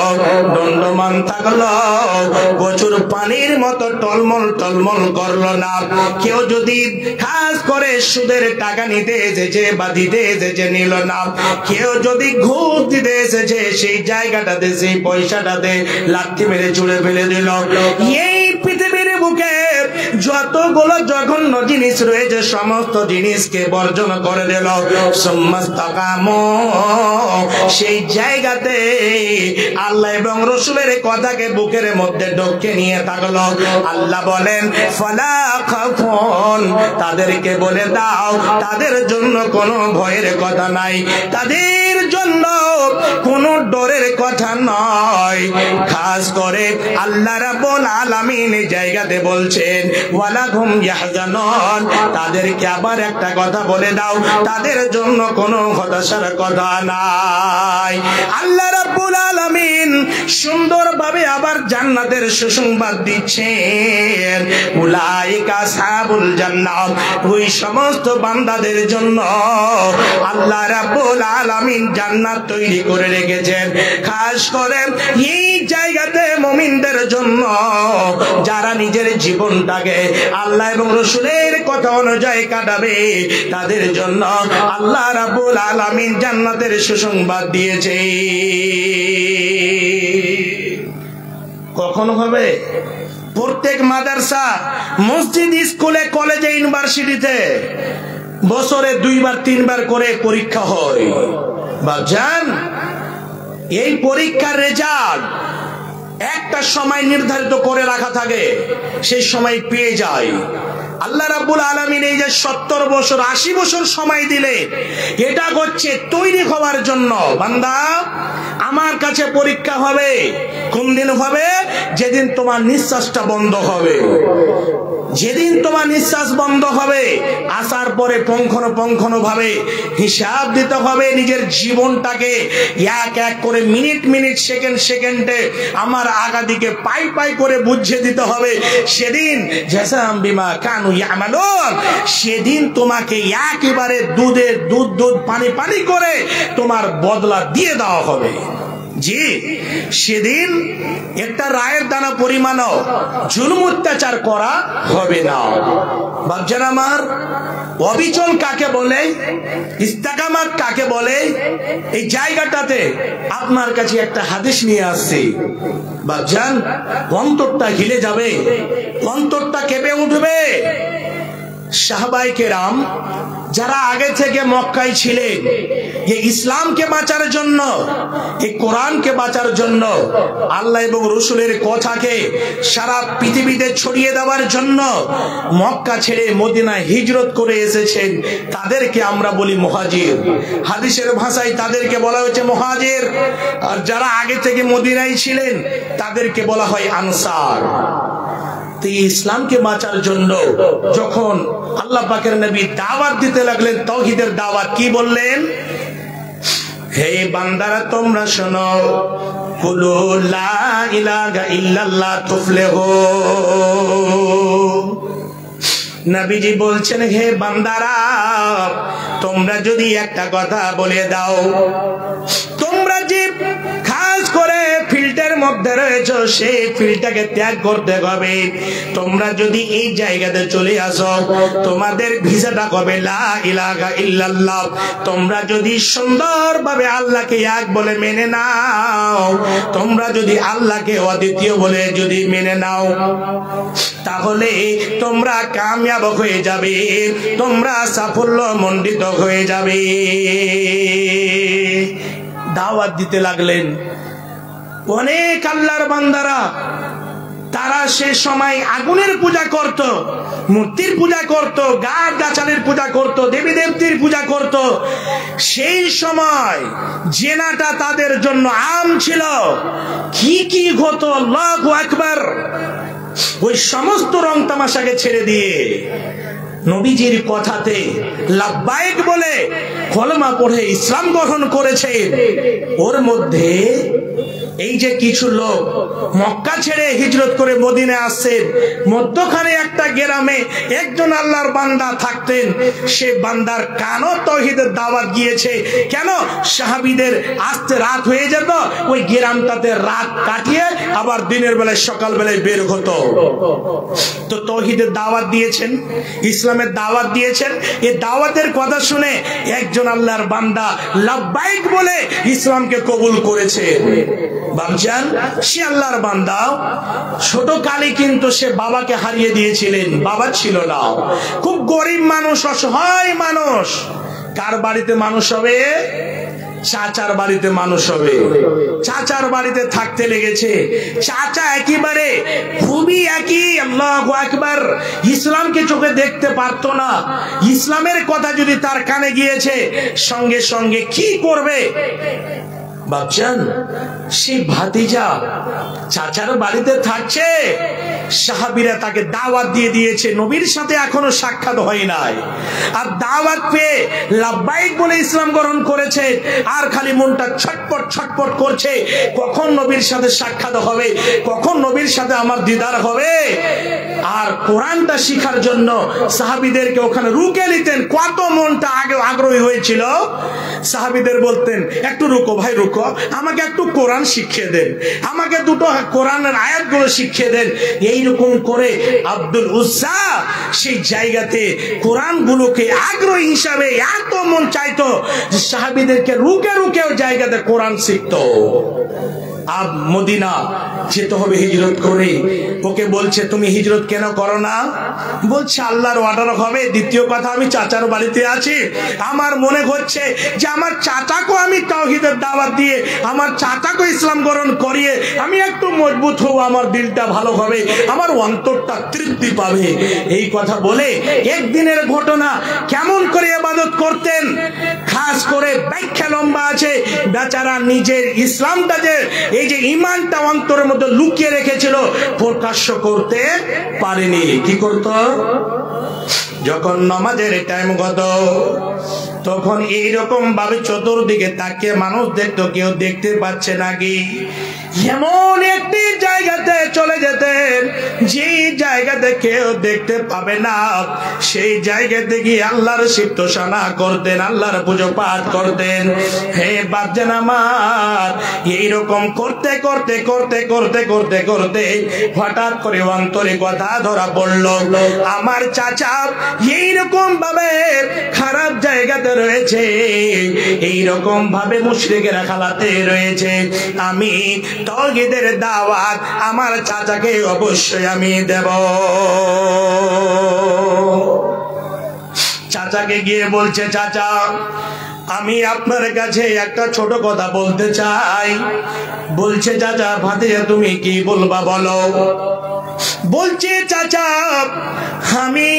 Speaker 1: দণ্ডমান থাকলো, প্রচুর পানির মতো টলমল টলমল করলো না। কেউ যদি খাস করে সুদের টাকা নিতে এসেছে বা দিতে এসেছে, নিল না। কেউ যদি ঘুষ দিতে এসেছে, সেই জায়গাটাতে সেই পয়সা পয়সাটাতে লাথি মেরে ছুঁড়ে ফেলে দিল। এই পৃথিবীর বুকে যতগুলো জঘন্য জিনিস রয়েছে সমস্ত জিনিসকে বর্জন করে দিল। সুম্মাস্তাকামু, সেই জায়গাতে আল্লাহ এবং রসুলের কথাকে বুকের মধ্যে ঢোকে নিয়ে থাকলো। আল্লাহ বলেন ফালা খাফুন, তাদেরকে বলে দাও তাদের জন্য কোনো ভয়ের কথা নাই, তাদের জন্য কোনো ডরের কথা নয়। খাস করে আল্লাহ রাব্বুল আলামিন এই জায়গাতে বলছেন ওয়ালা হুম ইয়াহজানুন, তাদেরকে আবার একটা কথা বলে দাও তাদের জন্য কোনো হতাশার কথা নাই। আল্লাহ রাব্বুল আলামিন সুন্দরভাবে আবার জান্নাতের সুসংবাদ দিচ্ছেন। উলাইকা আসহাবুল জান্নাত, ওই সমস্ত বান্দাদের জন্য আল্লাহ রাব্বুল আলামিন জান্নাত তৈরি করে রেখেছেন। খাস করে এই জায়গাতে মুমিনদের জন্য যারা নিজের জীবনটাকে আল্লাহ এবং রাসূলের কথা অনুযায়ী কাটাবে তাদের জন্য আল্লাহ রাব্বুল আলামিন জান্নাতের সুসংবাদ দিয়েছে। কখন হবে? প্রত্যেক মাদ্রাসা, মসজিদ, স্কুলে, কলেজে, ইউনিভার্সিটিতে বছরে 2-3 বার করে পরীক্ষা হয়। বাজান, এই পরীক্ষার রেজাল্ট একটা সময় নির্ধারিত করে রাখা থাকে, সেই সময় পেয়ে যায়। আল্লাহ রাব্বুল আলামিন এই যে 70 বছর 80 বছর সময় দিলে, এটা হচ্ছে তৈরি হওয়ার জন্য। বান্দা, আমার কাছে পরীক্ষা হবে কোন দিন হবে? যেদিন তোমার নিঃশ্বাসটা বন্ধ হবে। যেদিন তোমার নিঃশ্বাস বন্ধ হবে, আসার পরে পুঙ্খানুপুঙ্খ ভাবে হিসাব দিতে হবে নিজের জীবনটাকে। এক এক করে মিনিট মিনিট সেকেন্ড সেকেন্ডে আমার আগাদিকে পাই পাই করে বুঝিয়ে দিতে হবে। সেদিন জাযাম বিমা কানু ইয়ামালুন, সেদিন তোমাকে একেবারে দুধের দুধ পানি পানি করে তোমার বদলা দিয়ে দেওয়া হবে। জি, সেদিন একটা রায়ের দানা পরিমাণও জুলুম অত্যাচার করা হবে না। বাচ্চারা আমার, অবিচল কাকে বলে, ইস্তেকামাত কাকে বলে, এই জায়গাটাতে আপনার কাছে একটা হাদিস নিয়ে আসছি। বাচ্চান, অন্তরটা হিলে যাবে, অন্তরটা কেঁপে উঠবে। সাহাবায়ে কেরাম যারা আগে থেকে মক্কায় ছিলেন, এই ইসলামকে বাঁচার জন্য, এই কোরআনকে বাঁচার জন্য, আল্লাহ এবং রাসূলের কথাকে সারা পৃথিবীতে ছড়িয়ে দেওয়ার জন্য মক্কা ছেড়ে মদিনায় হিজরত করে এসেছেন, তাদেরকে আমরা বলি মুহাজির। হাদিসের ভাষায় তাদেরকে বলা হয়েছে মুহাজির। আর যারা আগে থেকে মদিনায় ছিলেন তাদেরকে বলা হয় আনসার। ইসলামকে বাঁচার জন্য যখন আল্লাহ পাকের নবী দাওয়াত দিতে লাগলেন, তাওহীদের দাওয়াত, কি বললেন? হে বান্দারা, তোমরা শোনো, কুলু লা ইলাহা ইল্লাল্লাহ তুফলিহু। নবীজি বলছেন, হে বান্দারা, তোমরা যদি একটা কথা বলে দাও, তোমরা যে খাস করে ফিল্ডের মধ্যে রয়েছে সেই ফিল্ডটাকে ত্যাগ করতে হবে। তোমরা যদি এই জায়গাতে চলে আসো, তোমাদের ভিসাটা হবে লা ইলাহা ইল্লাল্লাহ। তোমরা যদি সুন্দরভাবে আল্লাহকে এক বলে মেনে নাও, তোমরা যদি আল্লাহকে অদ্বিতীয় বলে যদি মেনে নাও, তাহলে তোমরা কামিয়াব হয়ে যাবে, তোমরা সাফল্য মণ্ডিত হয়ে যাবে। দাওয়াত দিতে লাগলেন। অনেক আল্লাহর বান্দারা, তারা সে সময় আগুনের পূজা করত, মূর্তির পূজা করত, গাছ গাছালির পূজা করত, দেবী দেবতীর পূজা করত। সেই সময় জেনাটা তাদের জন্য আম ছিল। কি কি হতো, আল্লাহু আকবার। ওই সমস্ত রং তামাশাকে ছেড়ে দিয়ে নবীজির কথাতে লাব্বাইক বলে কলমা পড়ে ইসলাম গ্রহণ করেছেন। ওর মধ্যে এই যে কিছু লোক মক্কা ছেড়ে হিজরত করে মদিনায় আসছেন, মধ্যখানে একটা গ্রামে একজন আল্লাহর বান্দা থাকতেন। সে বান্দার কানও তাওহীদের দাওয়াত গিয়েছে। কেন? সাহাবীদের আসতে রাত হয়ে যেত, ওই গ্রামটাতে রাত কাটিয়ে আবার দিনের বেলায় সকাল বেলায় বের হতো। তো তাওহীদের দাওয়াত দিয়েছেন, ইসলামের দাওয়াত দিয়েছেন। এই দাওয়াতের কথা শুনে একজন আল্লাহর বান্দা লাব্বাইক বলে ইসলামকে কবুল করেছে। বাপজান সে আল্লাহর বান্দা, ছোট কালে কিন্তু সে বাবাকে হারিয়ে দিয়েছিলেন, বাবা ছিল না, খুব গরিব মানুষ, অসহায় মানুষ। কার বাড়িতে মানুষ হবে? চাচার বাড়িতে মানুষ হবে। চাচার বাড়িতে থাকতে লেগেছে। চাচা একেবারে খুবই আল্লাহু আকবার, ইসলামকে চোখে দেখতে পারতো না। ইসলামের কথা যদি তার কানে গিয়েছে, সঙ্গে সঙ্গে কি করবে? বাপজান সেই ভাতিজা চাচার বাড়িতে থাকছে, সাহাবীরা তাকে দাওয়াত দিয়ে দিয়েছে, নবীর সাথে এখনো সাক্ষাৎ হয় নাই, আর দাওয়াত পেয়ে লাব্বাইক বলে ইসলাম গ্রহণ করেছে, আর খালি মনটা ছটপট ছটপট করছে, কখন নবীর সাথে সাক্ষাৎ হবে, কখন নবীর সাথে আমার দিদার হবে। আর কোরআনটা শিখার জন্য সাহাবীদেরকে ওখানে রুকে নিতেন। কত মনটা আগে আগ্রহী হয়েছিল, সাহাবীদের বলতেন একটু রুকো ভাই, রুকো, আমাকে একটু কোরআন শিখিয়ে দেন, আমাকে দুটো কোরআনের আয়াতগুলো শিখিয়ে দেন। এইরকম করে আব্দুল উজ্জা সেই জায়গাতে কোরআনগুলোকে আগ্রহী হিসাবে এত মন চাইতো যে সাহাবীদেরকে রুকে রুকে ওই জায়গাতে কোরআন শিখতো। আব মদিনা যেতে হবে হিজরত করে। ওকে বলছে তুমি হিজরত কেন করো না? বলছে আল্লাহর অর্ডার হবে। দ্বিতীয় কথা, আমি চাচার বাড়িতে আছি, আমার মনে হচ্ছে যে আমার চাচাকে আমি তাওহীদের দাওয়াত দিয়ে, আমার চাচাকে ইসলাম গ্রহণ করিয়ে আমি একটু মজবুত হব, আমার দিলটা ভালো হবে, আমার অন্তরটা তৃপ্তি পাবে। এই কথা বলে একদিনের ঘটনা, কেমন করে ইবাদত করতেন খাস করে ব্যাখ্যা লম্বা আছে। বেচারা নিজের ইসলামটা যে, এই যে ঈমানটা অন্তরের মধ্যে লুকিয়ে রেখেছিল, প্রকাশ্য করতে পারেনি। কি করত? যখন নামাজের টাইম কত, তখন এইরকম ভাবে চতুর্দিকে তাকিয়ে মানুষ দেখতো, কেউ দেখতে পাচ্ছে নাকি। এমন একটি জায়গাতে চলে যেতেন যে জায়গাতে কেউ দেখতে পাবে না, সেই জায়গাতে গিয়ে আল্লাহর সিফতোষণা করতেন, আল্লাহর পুজো পাঠ করতেন। হে বাপজান আমার, এইরকম করতে করতে করতে করতে করতে করতে হঠাৎ করে অন্তরে কথা ধরা পড়ল, আমার চাচা এইরকম ভাবে খারাপ জায়গাতে রয়েছে, এইরকম ভাবে মুশরিকের খালাতে রয়েছে। আমি তাওহীদের দাওয়াত আমার চাচাকে অবশ্যই আমি দেব। চাচাকে গিয়ে বলছে, চাচা আমি আপনার কাছে একটা ছোট কথা বলতে চাই। বলছে, চাচা ভাতিজা তুমি কি বলবা বলো। বলছে, চাচা আমি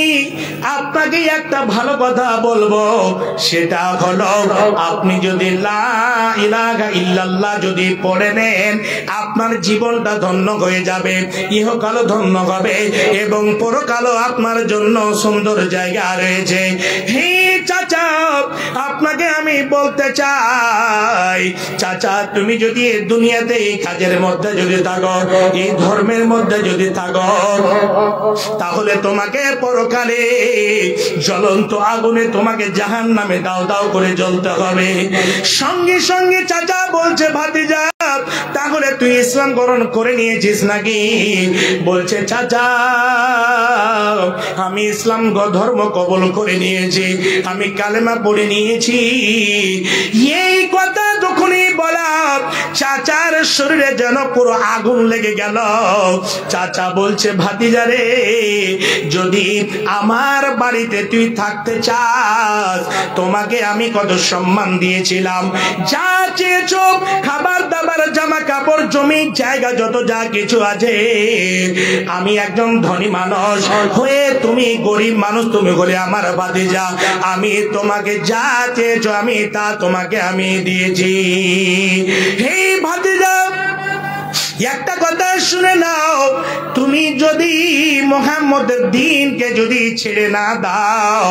Speaker 1: আপনাকে একটা ভালো কথা বলবো, সেটা হলো আপনি যদি লা ইলাহা ইল্লাল্লাহ যদি পড়ে নেন, আপনার জীবনটা ধন্য হয়ে যাবে, ইহকালও ধন্য হবে এবং পরকালও আপনার জন্য সুন্দর জায়গা রয়েছে। হে চাচা আপনাকে আমি বলতে চাই, চাচা তুমি যদি এই দুনিয়াতে এই কাজের মধ্যে যদি থাকো, এই ধর্মের মধ্যে যদি থাকো, তাহলে তোমাকে পরকালে জ্বলন্ত আগুনে তোমাকে জাহান্নামে দাও দাও করে জ্বলতে হবে। সঙ্গে সঙ্গে চাচা বলছে, ভাতিজা তাহলে তুই ইসলাম গ্রহণ করে নিয়েছিস নাকি? বলছে, চাচা আমি ইসলাম ধর্ম কবুল করে নিয়েছি, আমি কালেমা পড়ে নিয়েছি। এই কথা যখনই বলা, চাচার শরীরে যেন পুরো আগুন লেগে গেল। চাচা বলছে, ভাতিজা রে, যদি আমার বাড়িতে তুই থাকতে চাস, তোমাকে আমি কত সম্মান দিয়েছিলাম, যা চেয়েছ খাবার দাবার জামা কাপড় জমি জায়গা যত যা কিছু আছে, আমি একজন ধনী মানুষ হয়ে তুমি গরিব মানুষ, তুমি বলে আমার ভাতিজা, আমি তোমাকে যা চেয়েছ আমি তা তোমাকে আমি দিয়েছি। হে ভাতিজা একটা কথা শুনে নাও, তুমি যদি মুহাম্মদের দ্বীনকে যদি ছেড়ে না দাও,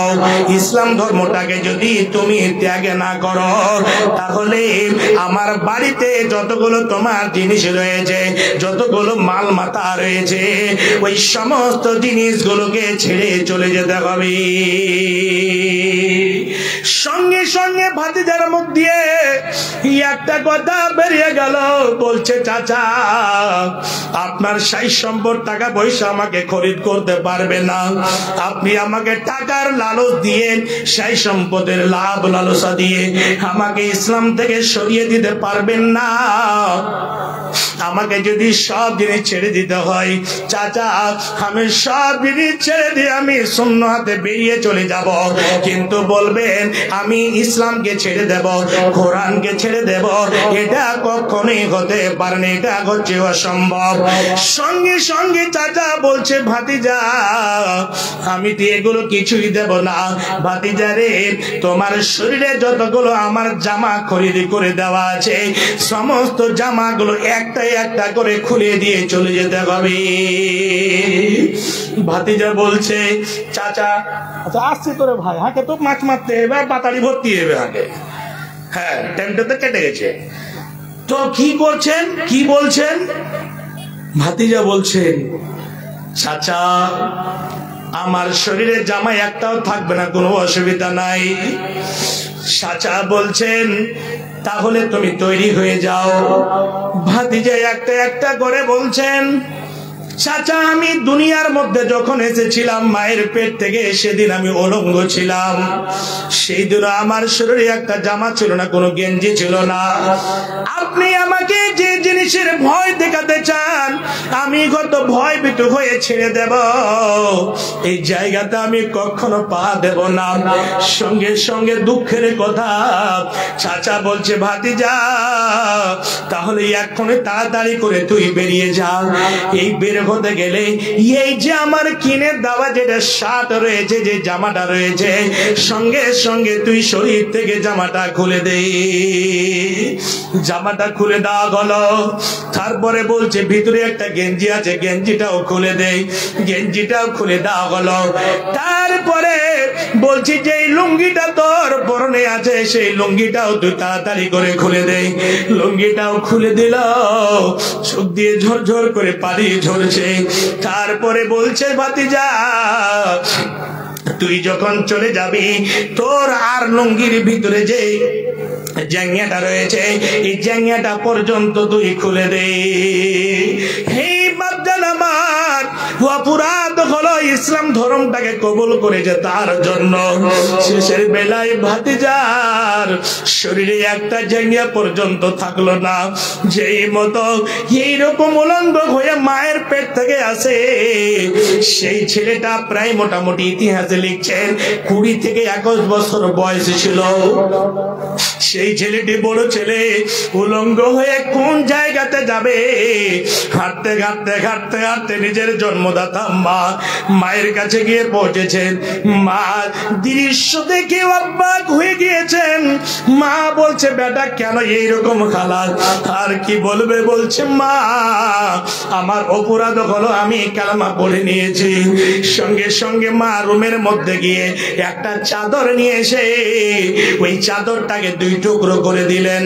Speaker 1: ইসলাম ধর্মটাকে যদি তুমি ত্যাগ না করো, তাহলে আমার বাড়িতে যতগুলো তোমার জিনিস রয়েছে, যতগুলো মাল মাতা রয়েছে, ওই সমস্ত জিনিসগুলোকে ছেড়ে চলে যেতে হবে। সঙ্গে সঙ্গে ভাতিজার মুখ দিয়ে একটা কথা বেরিয়ে গেল, বলছে চাচা আপনার 60 সম্পদ টাকা পয়সা আমাকে খরিদ করতে পারবে না, আপনি আমাকে টাকার লালচ দিয়ে 60 সম্পদের লাভ লালসা দিয়ে আমাকে ইসলাম থেকে সরিয়ে দিতে পারবেন না। আমাকে যদি সব জিনিস ছেড়ে দিতে হয় চাচা, আমি সব জিনিস ছেড়ে দিয়ে আমি শূন্য হাতে বেরিয়ে চলে যাব, কিন্তু বলবেন আমি ইসলামকে ছেড়ে দেব, কোরআনকে ছেড়ে দেব, এটা কখনোই হতে পারে না, এটা হচ্ছে অসম্ভব। সঙ্গে সঙ্গে চাচা বলছে ভাতিজা আমি তো এগুলো কিছুই দেব না, ভাতিজা রে তোমার শরীরে যতগুলো আমার জামা খরিদ করে দেওয়া আছে সমস্ত জামাগুলো একটা একটা করে খুলে দিয়ে চলে যেতে হবে। ভাতিজা বলছে চাচা আচ্ছা আসছে তোরে ভাই, হাঁকে তো মাছ মারতে এবার বাতাড়ি ভর্তি হবে আগে, হ্যাঁ টাইমটা তো কেটে গেছে, তো কি করছেন কি বলছেন? ভাতিজা বলছেন চাচা আমার শরীরে জামা একটাও থাকবে না, কোনো অসুবিধা নাই। চাচা বলছেন তাহলে তুমি তৈরি হয়ে যাও। ভাতিজা একটা একটা করে বলছেন চাচা আমি দুনিয়ার মধ্যে যখন এসেছিলাম মায়ের পেট থেকে সেদিন আমি উলঙ্গ ছিলাম, সেই দিন আমার শরীরে একটা জামা ছিল না, কোনো গেঞ্জি ছিল না। আপনি আমাকে যে জিনিসের ভয় দেখাতে চান আমি কত ভয় ভীত হয়ে ছেড়ে দেব, এই জায়গাতে আমি কখনো পা দেব না। সঙ্গে সঙ্গে দুঃখের কথা চাচা বলছে ভাতিজা তাহলে এক্ষুনি তাড়াতাড়ি করে তুই বেরিয়ে যা। এই বের হতে গেলে এই যে আমার কিনে দেওয়া যেটা শার্ট রয়েছে, যে জামাটা রয়েছে, সঙ্গে সঙ্গে তুই শরীর থেকে জামাটা খুলে দে। জামাটা খুলে দেওয়া গেল, তারপরে বলছে ভিতরে একটা গেঞ্জি আছে, গেঞ্জিটাও খুলে দে, গেঞ্জিটাও খুলে দেওয়া গেল। তারপরে বলছি যে লুঙ্গিটা তোর পরনে আছে সেই লুঙ্গিটাও তুই তাড়াতাড়ি করে খুলে দে। লুঙ্গিটাও খুলে দিল, চোখ দিয়ে ঝরঝর করে পানি ঝরছে। তারপরে বলছে ভাতিজা তুই যখন চলে যাবি তোর আর লুঙ্গির ভিতরে যে জাঙ্গিয়াটা রয়েছে এই জাঙ্গিয়াটা পর্যন্ত তুই খুলে দে। হে বাপজান আমার অপরাধ হলো ইসলাম ধর্মটাকে কবুল করেছে তার জন্য। শেষের বেলায় ভাতিজার শরীরে একটা জাঙ্গিয়া পর্যন্ত থাকলো না, যেই মতো এইরকম উলঙ্গ হয়ে মায়ের পেট থেকে আসে সেই ছেলেটা প্রায় মোটামুটি ইতিহাসে লিখছেন 20 থেকে 21 বছর বয়স ছিল। সেই ছেলেটি বড় ছেলে উলঙ্গ হয়ে কোন জায়গাতে যাবে, হাঁটতে হাঁটতে হাঁটতে হাঁটতে নিজের জন্মদাতা মা মায়ের কাছে গিয়ে পৌঁছেছেন। মা দৃশ্য দেখে অবাক হয়ে গিয়েছেন। মা বলছে বেটা কেন এইরকম হালাত? আর কি বলবে, বলছে মা আমার অপরাধ হলো আমি কালেমা পড়ে নিয়েছি। সঙ্গে সঙ্গে মা রুমের মধ্যে গিয়ে একটা চাদর নিয়ে এসে ওই চাদরটাকে 2 টুকরো করে দিলেন।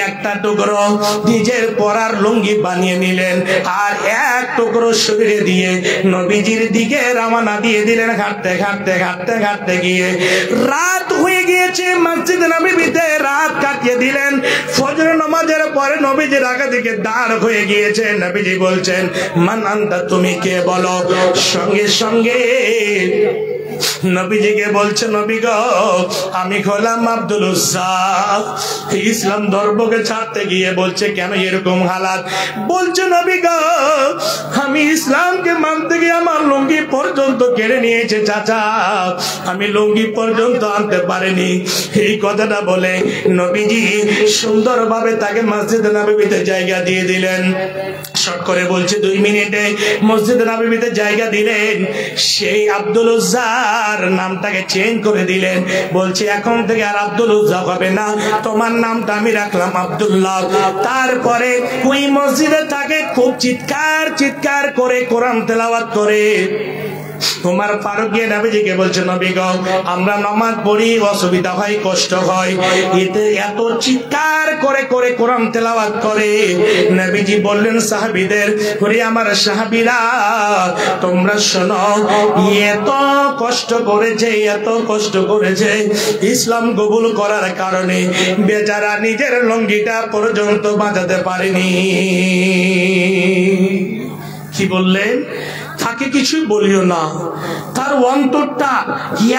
Speaker 1: একটা টুকরো নিজের পরার লুঙ্গি বানিয়ে নিলেন আর এক টুকরো শরীরে দিয়ে নবীজির দিকে রওনা দিয়ে দিলেন। হাঁটতে হাঁটতে হাঁটতে হাঁটতে গিয়ে রাত হয়ে গিয়েছে, মসজিদ নববীতে রাত কাটিয়ে দিলেন। ফজর নামাজের পরে নবীজির আগে দিকে দাঁড় হয়ে গিয়েছে। নবীজি বলছেন মান আনতা, তুমি কে বলো? সঙ্গে সঙ্গে নবীজিকে বলছে নবী গো আমি হলাম আব্দুল উজ্জাহ। ইসলাম ধর্মকে ছাড়তে গিয়ে বলছে কেন এরকম হালাত? বলছে নবী গো আমি ইসলামকে মানতে গিয়ে আমার লুঙ্গি পর্যন্ত কেড়ে নিয়েছে চাচা, আমি লুঙ্গি পর্যন্ত আনতে পারিনি। এই কথাটা বলে নবীজি সুন্দরভাবে তাকে মসজিদ নববীতে জায়গা দিয়ে দিলেন। শর্ট করে বলছে 2 মিনিটে মসজিদ নববীতে জায়গা দিলেন। সেই আব্দুল উজ্জার নামটাকে চেঞ্জ করে দিলেন। বলছে এখন থেকে আর আব্দুল উজ্জা হবে না, তোমার নামটা আমি রাখলাম আব্দুল্লাহ। তারপরে ওই মসজিদে থাকে খুব চিৎকার চিৎকার করে কোরআন তেলাওয়াত করে। উমর ফারুক গিয়ে নবীজিকে বলছে, নবী গো, আমরা নামাজ পড়ি, অসুবিধা হয়, কষ্ট হয়, এতে এত চিৎকার করে করে কোরআন তেলাওয়াত করে। নবীজি বললেন সাহাবীদের, ওরে আমার সাহাবীরা, তোমরা শোনো, এত কষ্ট করেছে, এত কষ্ট করেছে ইসলাম কবুল করার কারণে বেচারা নিজের লঙ্গিটা পর্যন্ত বাঁচাতে পারেনি। কি বললেন? তাকে কিছু বলিও না, তার অন্তরটা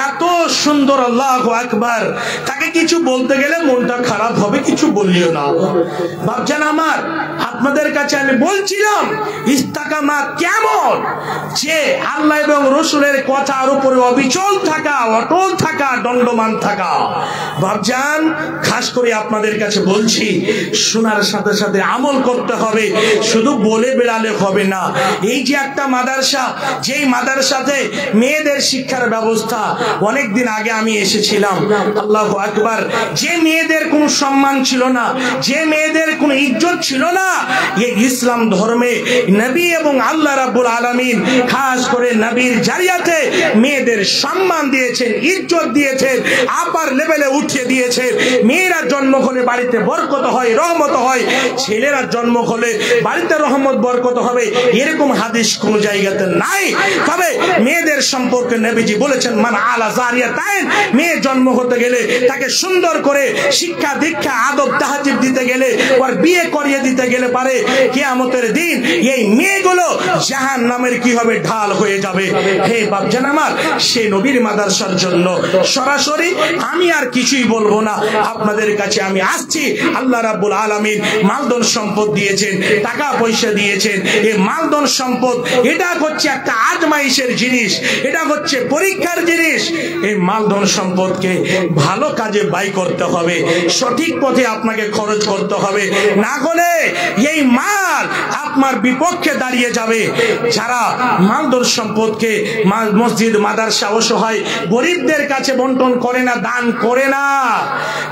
Speaker 1: এত সুন্দর, আল্লাহু আকবার, তাকে কিছু বলতে গেলে মনটা খারাপ হবে, কিছু বলিও না। বাপজান আমার, আপনাদের কাছে আমি বলছিলাম ইস্তেকামাত কেমন, যে আল্লাহ এবং রসুলের কথার উপরে অবিচল থাকা, অটল থাকা, দণ্ডমান থাকা। বাপজান, খাস করে আপনাদের কাছে বলছি, শোনার সাথে সাথে আমল করতে হবে, শুধু বলে বেড়ালে হবে না। এই যে একটা মাদ্রাসা, যেই মাদ্রাসাতে মেয়েদের শিক্ষার ব্যবস্থা, অনেকদিন আগে আমি এসেছিলাম, আল্লাহু আকবার, যে মেয়েদের কোনো সম্মান ছিল না, যে মেয়েদের কোনো ইজ্জত ছিল না, এই ইসলাম ধর্মে নবী এবং আল্লাহ রাব্বুল আলামিন খাস করে নবীর জারিয়াতে মেয়েদের সম্মান দিয়েছেন, ইজ্জত দিয়েছেন, আপার লেভেলে উঠিয়ে দিয়েছেন। মেয়েরা জন্ম হলে বাড়িতে বরকত হয়, রহমত হয়, ছেলেরা জন্ম হলে বাড়িতে রহমত বরকত হবে, এরকম হাদিস কোন জায়গাতে নাই। তবে মেয়েদের সম্পর্কে নবীজি বলেছেন, মান আলা জারিয়াতাইন, মেয়ে জন্ম হতে গেলে তাকে সুন্দর করে শিক্ষা দীক্ষা আদব তাহজিব দিতে গেলে, ওর বিয়ে করিয়ে দিতে গেলে পারে কিয়ামতের দিন এই মেয়েগুলো জাহান্নামের কি হবে, ঢাল হয়ে যাবে। হে বাপজান আমার, সেই নবীর মাদ্রাসার জন্য সরাসরি আমি আর কিছুই বলবো না, আপনাদের কাছে আমি আসছি। আল্লাহ রাব্বুল আলামিন মালদন সম্পদ দিয়েছেন, টাকা পয়সা দিয়েছেন। এই মালদন সম্পদ এটা হচ্ছে একটা আজমাইশের জিনিস, এটা হচ্ছে পরীক্ষার জিনিস। এই মালধন সম্পদকে ভালো কাজে ব্যয় করতে হবে, সঠিক পথে আপনাকে খরচ করতে হবে, না হলে এই মাল আপনার বিপক্ষে দাঁড়িয়ে যাবে। যারা মালধন সম্পদকে মসজিদ, মাদ্রাসা, অসহায় গরিবদের কাছে বন্টন করে না, দান করে না,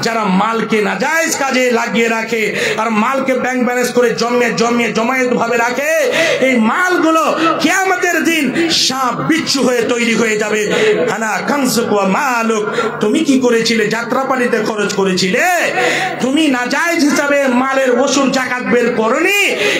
Speaker 1: যারা মালকে নাজায়েজ কাজে লাগিয়ে রাখে আর মালকে ব্যাংক ব্যালেন্স করে জমায়েত ভাবে রাখে, এই মালগুলো কিয়ামতের দিন সাপ বিচ্ছু হয়ে তৈরি হয়ে যাবে। আনা কানসুক ওয়া মালুক, তুমি কি করেছিলে? যাত্রাপালিতে খরচ করেছিলে, তুমি নাজায়েজ হিসাবে মালের ওসুল যাকাত বের করনি,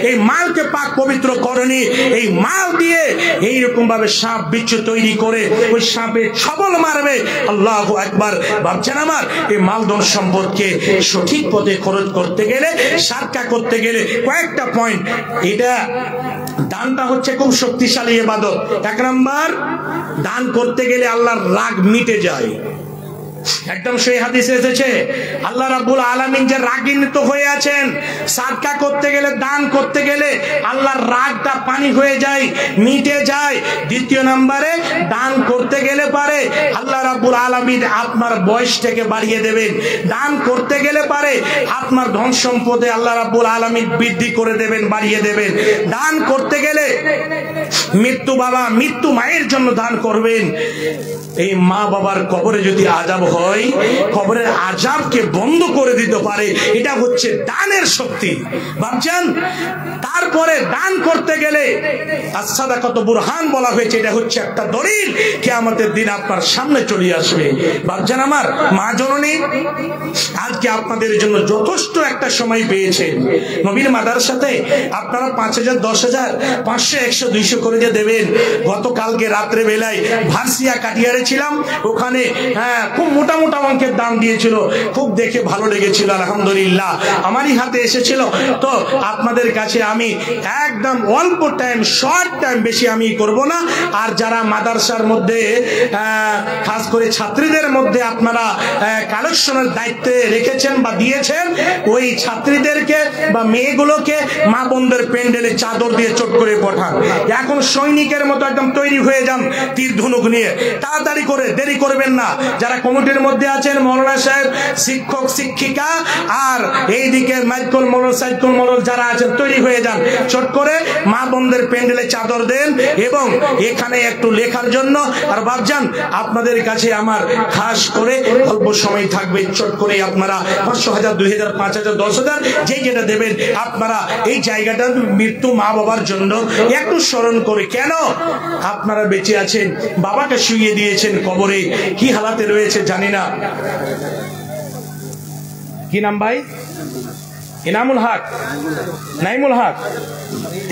Speaker 1: এই মালকে পাক পবিত্র করনি, এই মাল দিয়ে এইরকম ভাবে সাপ বিচ্ছু তৈরি করে ওই সাপে ছবল মারবে। আল্লাহু আকবার। ভাবছেন আমার, এই মালধন সম্পদকে সঠিক পথে খরচ করতে গেলে, সারকা করতে গেলে কয়েকটা পয়েন্ট। এটা দানটা হচ্ছে খুব শক্তিশালী ইবাদত। এক নাম্বার, দান করতে গেলে আল্লাহর রাগ মিটে যায়। একদম সেই হাদিসে এসেছে, আল্লাহ রাব্বুল আলামিন যে রাগান্বিত হয়ে আছেন, সাদকা করতে গেলে, দান করতে গেলে আল্লাহর রাগটা পানি হয়ে যায়, মিটে যায়। দ্বিতীয় নম্বরে, দান করতে গেলে পারে আল্লাহ রাব্বুল আলামিন আপনার বয়সটাকে বাড়িয়ে দেবেন। দান করতে গেলে পারে আপনার ধন সম্পদে আল্লাহ রাব্বুল আলামিন বৃদ্ধি করে দেবেন, বাড়িয়ে দেবেন। দান করতে গেলে মৃত্যু বাবা, মৃত্যু মায়ের জন্য দান করবেন। এই মা বাবার কবরে যদি আযাব হয়, কবরের আযাবকে বন্ধ করে দিতে পারে, এটা হচ্ছে দানের শক্তি। ভাবছেন, তারপরে দান করতে গেলে as-সাদাকাতু বুরহান বলা হয়েছে, এটা হচ্ছে একটা দলিল, কিয়ামতের দিন আপনার সামনে চলে আসবে। ভাবছেন আমার মা জননী, আজকে আপনাদের জন্য যথেষ্ট একটা সময় পেয়েছেন। নবীর মাদ্রাসাতে আপনারা 5,000, 10,000, 500, 100, 200 করে যে দেবেন। গতকালকে রাত্রে বেলায় ভার্সিয়া কাটিয়ারে ছিলাম, ওখানে খুব মোটা মোটা অঙ্কের দাম দিয়েছিল, খুব দেখে ভালো লেগেছিল। আলহামদুলিল্লাহ, আমারই হাতে এসেছিল। তো আপনাদের কাছে আমি একদম অল্প টাইম, শর্ট টাইম, বেশি আমি করব না। আর যারা মাদ্রাসার মধ্যে খাস করে ছাত্রীদের মধ্যে আপনারা কালেকশনের দায়িত্বে রেখেছেন বা দিয়েছেন, ওই ছাত্রীদেরকে বা মেয়েগুলোকে মা বোনদের প্যান্ডেলে চাদর দিয়ে চট করে পাঠান। এখন সৈনিকের মতো একদম তৈরি হয়ে যান তীর ধনুক নিয়ে, তাড়াতাড়ি করে, দেরি করবেন না। যারা কমিটির মাঠের মধ্যে আছেন মৌলানা সাহেব, শিক্ষক শিক্ষিকা, আর এইদিকে মাইকল মোড়ল সাইকল মোড়ল যারা আছেন তৈরি হয়ে যান। চট করে মা বোনদের প্যান্ডেলে চাদর দেন এবং এখানে একটু লেখার জন্য। আর বাপজান আপনাদের কাছে আমার খাস করে অল্প সময় থাকবে, চট করে আপনারা 500, 1000, 2000, 5000, 10,000 যে যেটা দেবেন আপনারা এই জায়গাটা মৃত্যু মা বাবার জন্য একটু স্মরণ করে। কেন আপনারা বেঁচে আছেন, বাবাকে শুইয়ে দিয়েছেন কবরে, কি হালাতে রয়েছে জানি না। কি নাম ভাই? ইনামুল হক, নাইমুল হক।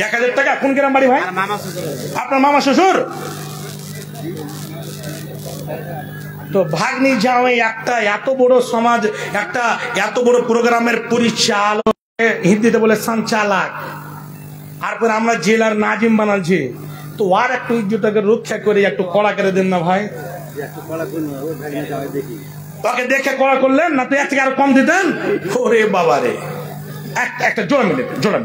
Speaker 1: 1000 টাকা। কোন গ্রাম বাড়ি ভাই? আপনার মামা শ্বশুর? তো ভাগ্নি জামাই একটা এত বড় সমাজ, একটা এত বড় প্রোগ্রামের পরিচালক, হিন্দিতে বলে সঞ্চালক, তারপর আমরা জেলার নাজিম বানাচ্ছি, তো আর একটু ইজ্জতটাকে রক্ষা করে একটু কড়া করে দেন না ভাই। ওকে দেখে কড়া করলেন না তো এর থেকে আরো কম দিতেন। ওরে বাবা রে, একটা জোড়া মিলে জোড়া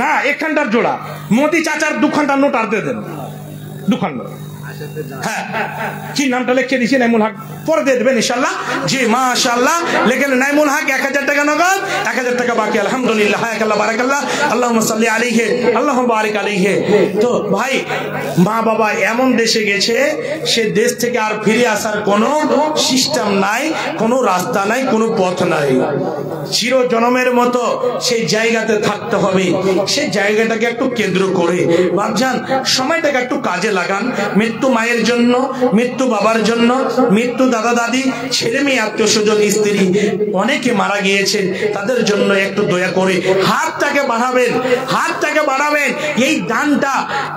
Speaker 1: না, এখানটার জোড়া মোদি চাচার 2 ঘন্টার নোট আর দিয়ে দেন, 2 ঘন্টা। হ্যাঁ, কি নামটা লিখে দিয়েছি? নাইমুল হক। পরে দিয়ে দেবেন ইনশাল্লাহ। জি মাশাআল্লাহ, লেখেন নাইমুল হক, 1000 টাকা নগদ, 1000 টাকা বাকি। আলহামদুলিল্লাহ, হায়াকাল্লাহ, বারাকাল্লাহ, আল্লাহুম্মা সাল্লি আলাইহি, আল্লাহুম্মা বারিক আলাইহি। তো ভাই, মা বাবা এমন দেশে গেছে, সে দেশ থেকে আর ফিরে আসার কোনো সিস্টেম নাই, কোনো রাস্তা নাই, কোনো পথ নাই। চির জনমের মতো সেই জায়গাতে থাকতে হবে। সেই জায়গাটাকে একটু কেন্দ্র করে ভাবজান সময়টাকে একটু কাজে লাগান। মৃত্যু মায়ের জন্য, মৃত্যু বাবার জন্য, মৃত্যু দাদা দাদি, ছেলে মেয়ে, আত্মীয় স্বজন, স্ত্রী অনেকে মারা গিয়েছে, তাদের জন্য একটু দয়া করে হাতটাকে বাড়াবেন, হাতটাকে বাড়াবেন। এই দানটা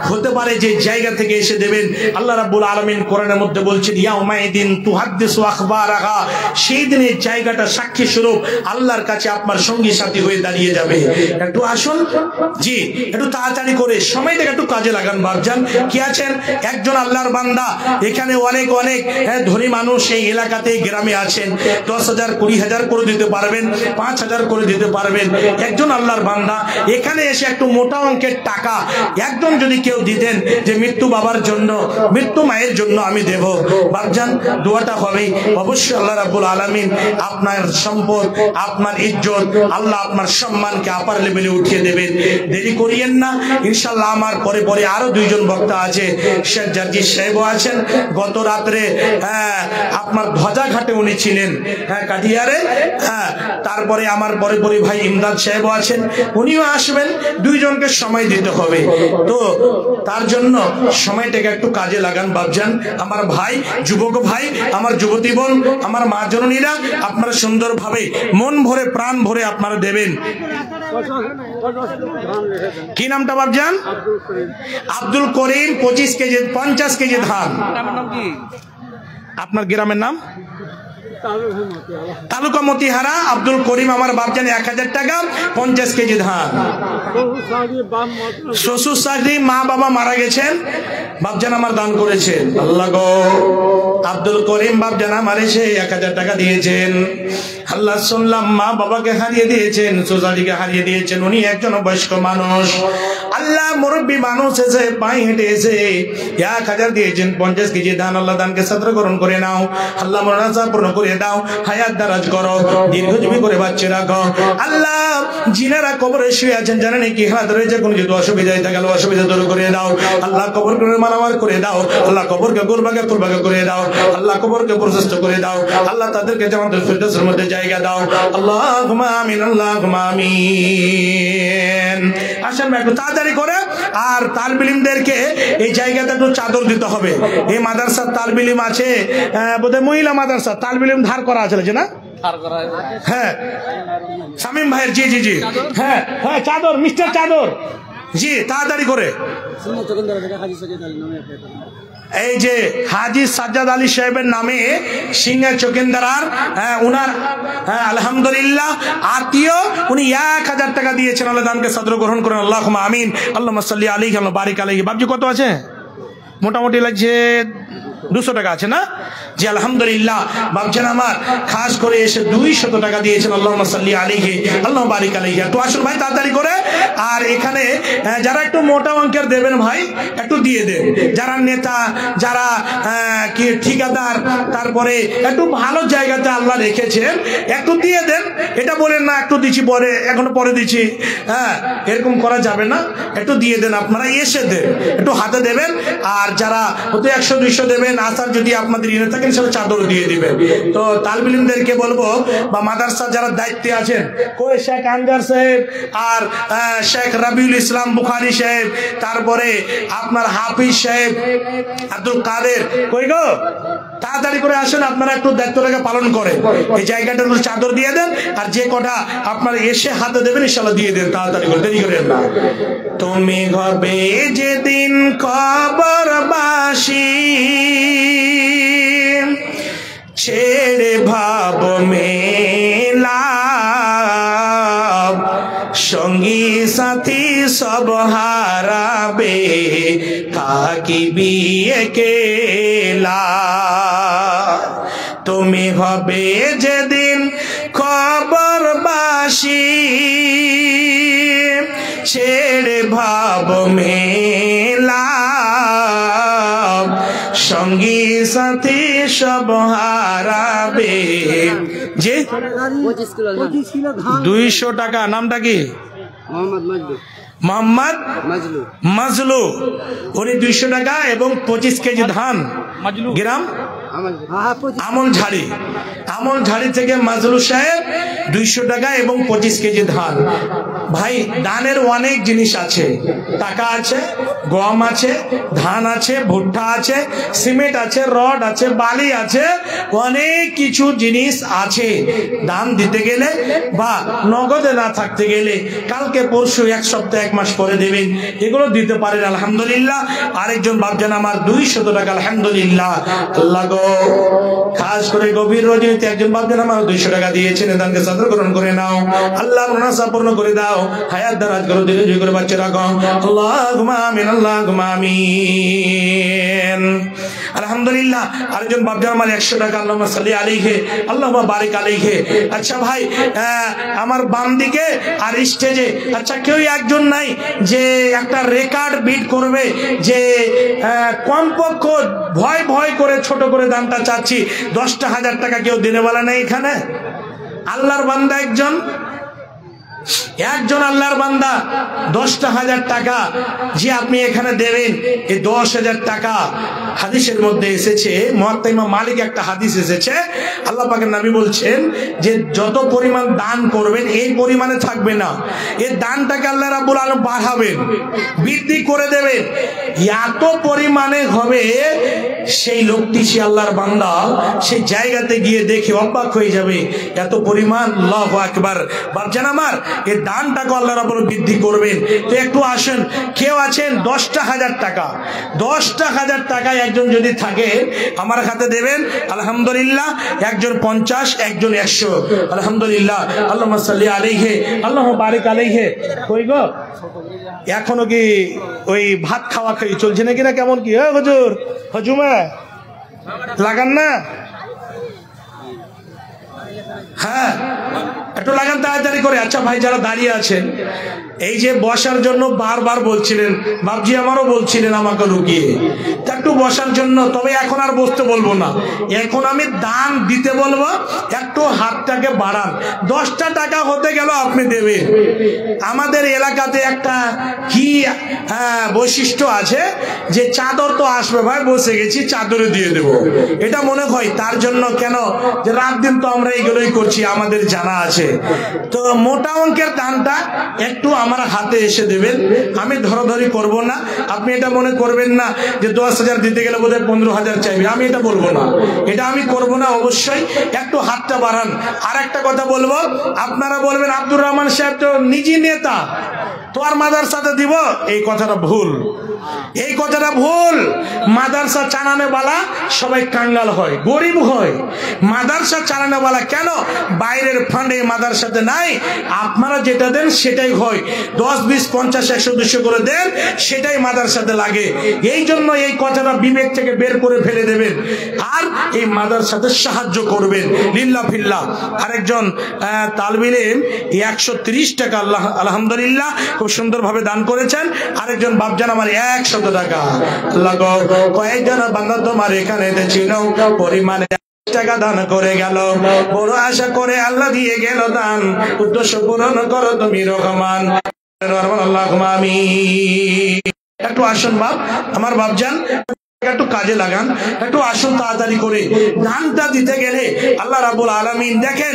Speaker 1: হতে পারে যে জায়গা থেকে এসে দেবেন। আল্লাহ রাব্বুল আলামিন কোরআনের মধ্যে বলছেন, ইয়াউমাইদিন তুহাদ্দিসু আখবারাহা, সেই দিনের জায়গাটা সাক্ষী স্বরূপ আল্লাহর কাছে আপনার সঙ্গী সাথী হয়ে দাঁড়িয়ে যাবে। একটু আসুন, জি একটু তাড়াতাড়ি করে সময়টাকে একটু কাজে লাগান বাপজান। কি আছেন একজন আল্লাহর বান্দা, এখানে অনেক অনেক ধনী মানুষ এই এলাকাতে, গ্রামে আছেন, 10,000, 20,000 করে দিতে পারবেন, 5,000 করে দিতে পারবেন। একজন আল্লাহর বান্দা এখানে এসে একটু মোটা অঙ্কের টাকা একদম যদি কেউ দিতেন যে মৃত্যু বাবার জন্য, মৃত্যু মায়ের জন্য আমি দেব, বাপজান দোয়াটা হবে অবশ্যই। আল্লাহ রাব্বুল আলামিন আপনার সম্পদ, আপনার ইজ্জত, আল্লাহ আপনার সম্মানকে আপার লেভেলে উঠিয়ে দেবেন। দেরি করিয়েন না ইনশাআল্লাহ। আমার পরে পরে আরো 2 জন বক্তা আছে, শেখ জার্জিস সাহেবও আছেন। গত রাত্রে আপনার ধ্বজা ঘাটে উনি ছিলেন, কাঠিয়ারে। তারপরে আমার পরে পরে ভাই ইমদাদ সাহেবও আছেন, উনিও আসবেন। 2 জনকে সময় দিতে হবে, তো তার জন্য সময়টাকে একটু কাজে লাগান বাপজান। আমার ভাই, যুবক ভাই, আমার যুবতী বোন, আমার মা জননীরা, আপনারা সুন্দরভাবে মন ভরে প্রাণ ভরে আপনারা দেবেন। কি নামটা বাপজান? আব্দুল করিম। 25 কেজি, 50 কেজি ধান। আপনার গ্রামের নাম? তালুকা মতিহারা। আব্দুল করিম আমার বাপজান 1000 টাকা, 50 কেজি ধান। শ্বশুর শাশুড়ি, মা বাবা মারা গেছেন, বাপজান আমার দান করেছেন। আল্লাহ গো, আব্দুল করিম বাপজান আমার এসে 1000 টাকা দিয়েছেন। আল্লাহ শুনলাম মা বাবাকে হারিয়ে দিয়েছেন, শ্বশুরকে হারিয়ে দিয়েছেন। উনি একজন বয়স্ক মানুষ, আল্লাহ মুরব্বী মানুষ, এসে পায়ে হেঁটে এসে 1000 দিয়েছেন, 50 কেজি ধান। আল্লাহ দানকে সাদর গ্রহণ করে নাও, আল্লাহ মনোনাসা পূর্ণ করে দাও, হায়াত দারাজ করো, দীর্ঘজীবী করে বাচ্চা রাখো। আল্লাহ জিনারা কবরে শুয়ে আছেন, জানেন কি হাত রয়েছে, কোন যদি অসুবিধায় থাকে অসুবিধা দূর করে দাও। আল্লাহ কবর করে মালামাল করে দাও, আল্লাহ কবরকে কুরবাকে করে দাও, আল্লাহ কবরকে প্রশস্ত করে দাও। আল্লাহ তাদেরকে জান্নাতুল ফিরদাউসের মধ্যে জায়গা দাও। আল্লাহুম্মা আমিন, আল্লাহুম্মা আমিন। আসেন একটু তাড়াতাড়ি করে। আর তালবিলিমদেরকে এই জায়গাটা একটু চাদর দিতে হবে। এই মাদ্রাসার তালবিলিম আছে, বোধহয় মহিলা মাদ্রাসা, তালবিলিম ধার করা আছে না? হ্যাঁ, শামীম ভাইয়ের। জি জি জি, হ্যাঁ হ্যাঁ, চাদর, মিস্টার চাদর, জি তাড়াতাড়ি করে। এই যে হাজি সাজ্জাদ আলী সাহেবের নামে সিংহের চকিন্দার, উনার আলহামদুলিল্লাহ আত্মীয়, উনি 1000 টাকা দিয়েছেন। আল্লাহ দানকে সাদর গ্রহণ করেন। আল্লাহুম্মা আমিন, আল্লাহুম্মা সাল্লি আলাইহি, আল্লাহুম্মা বারিক আলাইহি। বাবজি কত আছে? মোটামুটি লাগছে 200 টাকা আছে না? জি আলহামদুলিল্লাহ। বাবজান আমার খাস করে এসে 200 টাকা দিয়েছেন। আল্লাহুম্মা সাল্লি আলাইহি আল্লাহুম্মা বারিক আলাইহি। একটু আসুন ভাই তাড়াতাড়ি করে। আর এখানে যারা একটু মোটা অঙ্কের দেবেন ভাই একটু দিয়ে দেন। যারা নেতা, যারা কি ঠিকাদার, তারপরে একটু ভালো জায়গাতে আল্লাহ রেখেছেন, একটু দিয়ে দেন। এটা বলেন না একটু দিচ্ছি পরে, এখনো পরে দিচ্ছি, হ্যাঁ এরকম করা যাবে না। একটু দিয়ে দেন, আপনারা এসে দেন, একটু হাতে দেবেন। আর যারা হয়তো 100-200 দেবেন, আসার যদি আপনাদের ইয়ে থাকেন সেটা চাদরও দিয়ে দিবেন। তো তালবিলিমদেরকে বলবো বা মাদ্রাসা যারা দায়িত্বে আছেন, কই শেখ আনজার সাহেব আর শেখ রাবিউল ইসলাম বুখারী সাহেব, তারপরে আপনার হাফিজ সাহেব আব্দুল কাদের, কই গো তাড়াতাড়ি করে আসেন, আপনারা একটু দায়িত্বটাকে পালন করেন। এই জায়গাটার চাদর দিয়ে দেন, আর যে কটা আপনারা এসে হাতে দেবেন ইনশাআল্লাহ দিয়ে দেন, তাড়াতাড়ি করে, দেরি করেন না। তুমি হবে যেদিন কবরবাসী, ছেড়ে ভাব মেলা, সঙ্গী সাথী সব হারাবে, থাকিবি একেলা। তুমি হবে যেদিন কবরবাসী, ছেড়ে ভাব মেলা, সঙ্গী সাথী সব হারাবে। যে 200 টাকা, নামটা কি? মোহাম্মদ মাজলু। উনি 200 টাকা এবং 25 কেজি ধান, গ্রাম আমলঝাড়ি, আমলঝাড়ি থেকে মাজলু সাহেব 200 টাকা এবং 25 কেজি ধান। ভাই দানের অনেক জিনিস আছে, টাকা আছে, গম আছে, ধান আছে, ভুট্টা আছে, সিমেন্ট আছে, রড আছে, বালি আছে, অনেক কিছু জিনিস আছে। দান দিতে গেলে বা নগদে না থাকতে গেলে কালকে পরশু, এক সপ্তাহ, এক মাস পরে দেবেন, এগুলো দিতে পারেন আলহামদুলিল্লাহ। আরেকজন বাপজান আমার 200 টাকা আলহামদুলিল্লাহ। আল্লাহ গো, খাস করে গভীর রজনীতে একজন বাপজান আমার 200 টাকা দিয়েছেন, দানকে সাদর গ্রহণ করে নাও। আল্লাহ মনাসা পূর্ণ করে দাও, হায়াত দারাজ করো, দিলে জয় করে বাচ্চা রাখো। আল্লাহুম্মা আমিন, আল্লাহুম্মা আমিন। আলহামদুলিল্লাহ। আরেকজন বাপজান আমার 100 টাকা, আল্লাহুম্মা সাল্লি আলাইহি আল্লাহুম্মা বারিক আলাইহি। আচ্ছা ভাই, আমার বাম দিকে আর স্টেজে আচ্ছা কেউ একজন নাই যে একটা রেকর্ড বিট করবে যে কমপক্ষ ভয় ভয় করে ছোট করে দানটা চাচ্ছি 10,000 টাকা, কেউ দিনে বলা নেই এখানে? আল্লাহর বান্দা একজন আল্লাহর বান্দা 10,000 টাকা যে আপনি এখানে দেবেন, এই 10,000 টাকা হাদিসের মধ্যে এসেছে, মুয়াত্তা ইমাম মালিক একটা হাদিস এসেছে, আল্লাহ পাকের নবী বলছেন যে যত পরিমাণ দান করবেন এই পরিমাণে থাকবে না, এই দানটাকে আল্লাহ রাব্বুল আলামিন বাড়াবেন, বৃদ্ধি করে দেবেন, এত পরিমাণে হবে সেই লোকটি, সে আল্লাহর বান্দা সেই জায়গাতে গিয়ে দেখে অবাক হয়ে যাবে, এত পরিমাণ। আল্লাহু আকবার। বাপজান আমার, এই দানটাকে আল্লাহ রাব্বুল বৃদ্ধি করবেন। তো একটু আসেন, কেউ আছেন 10,000 টাকা, 10,000 টাকায় একজন যদি থাকে আমার হাতে দেবেন আলহামদুলিল্লাহ। একজন 50, একজন 100, আলহামদুলিল্লাহ। আল্লাহুম্মা সাল্লি আলাইহি আল্লাহুম্মা বারিক আলাইহি। কই গো, এখনো কি ওই ভাত খাওয়া খাই চলছে নাকি, না কেমন কি? হুজুর, হুজুমা লাগান না, হ্যাঁ একটু লাগান তাড়াতাড়ি করে। আচ্ছা ভাই যারা দাঁড়িয়ে আছেন, এই যে বসার জন্য বারবার বলছিলেন, বাপজি আমারও বলছিলেন আমাকে লুকিয়ে একটু বসার জন্য, তবে এখন আর বসতে বলবো না, এখন আমি দান দিতে বলবো। একটু হাতটাকে বাড়ান, 10টা টাকা হতে গেল আপনি দেবেন। আমাদের এলাকাতে একটা কি বৈশিষ্ট্য আছে যে চাদর তো আসবে ভাই, বসে গেছি চাদরে দিয়ে দেব, এটা মনে হয় তার জন্য। কেন যে রাত দিন তো আমরা এইগুলোই করছি, আমাদের জানা আছে। তো মোটা অঙ্কের দানটা একটু আমার হাতে এসে দেবেন, আমি ধরাধরি করব না। আপনি এটা মনে করবেন না যে 10,000 দিতে গেলে বোধহয় 15,000 চাইবে, আমি এটা বলবো না, এটা আমি করব না। অবশ্যই একটু হাতটা বাড়ান। আর একটা কথা বলবো, আপনারা বলবেন আব্দুর রহমান সাহেব তো নিজে নেতা, তো আর মাদ্রাসাতে দিব, এই কথাটা ভুল। এই কথাটা ভুল। মাদ্রাসা চালানোওয়ালা সবাই কাঙ্গাল হয়, গরিব হয়। মাদ্রাসা চালানোওয়ালা কেন বাইরের ফান্ডে মাদ্রাসাতে নাই, আপনারা যেটা দেন সেটাই হয়। 10, 20, 50, 100, 200 করে দেন, সেটাই মাদ্রাসাতে লাগে। এই জন্য এই কথাটা বিবেক থেকে বের করে ফেলে দেবেন আর এই মাদ্রাসাতে সাহায্য করবেন লিল্লাহ ফিল্লাহ। আরেকজন তালবে ইলম 130 টাকা আলহামদুলিল্লাহ খুব সুন্দরভাবে দান করেছেন। আরেকজন বাপজান আমার 100 টাকা। আল্লাহ গো, কয়েকজন বান্দা তোমার এখানে ছিল পরিমাণে টাকা দান করে গেল, বড় আশা করে আল্লাহ দিয়ে গেল দান, উদ্দেশ্য পূরণ করো তুমি রহমান। আল্লাহুম্মা আমিন। একটু আসুন বাপ, আমার বাপজান একটু কাজে লাগান, একটু আসুন তাড়াতাড়ি করে। দানটা দিতে গেলে আল্লাহ রাব্বুল আলামিন দেখেন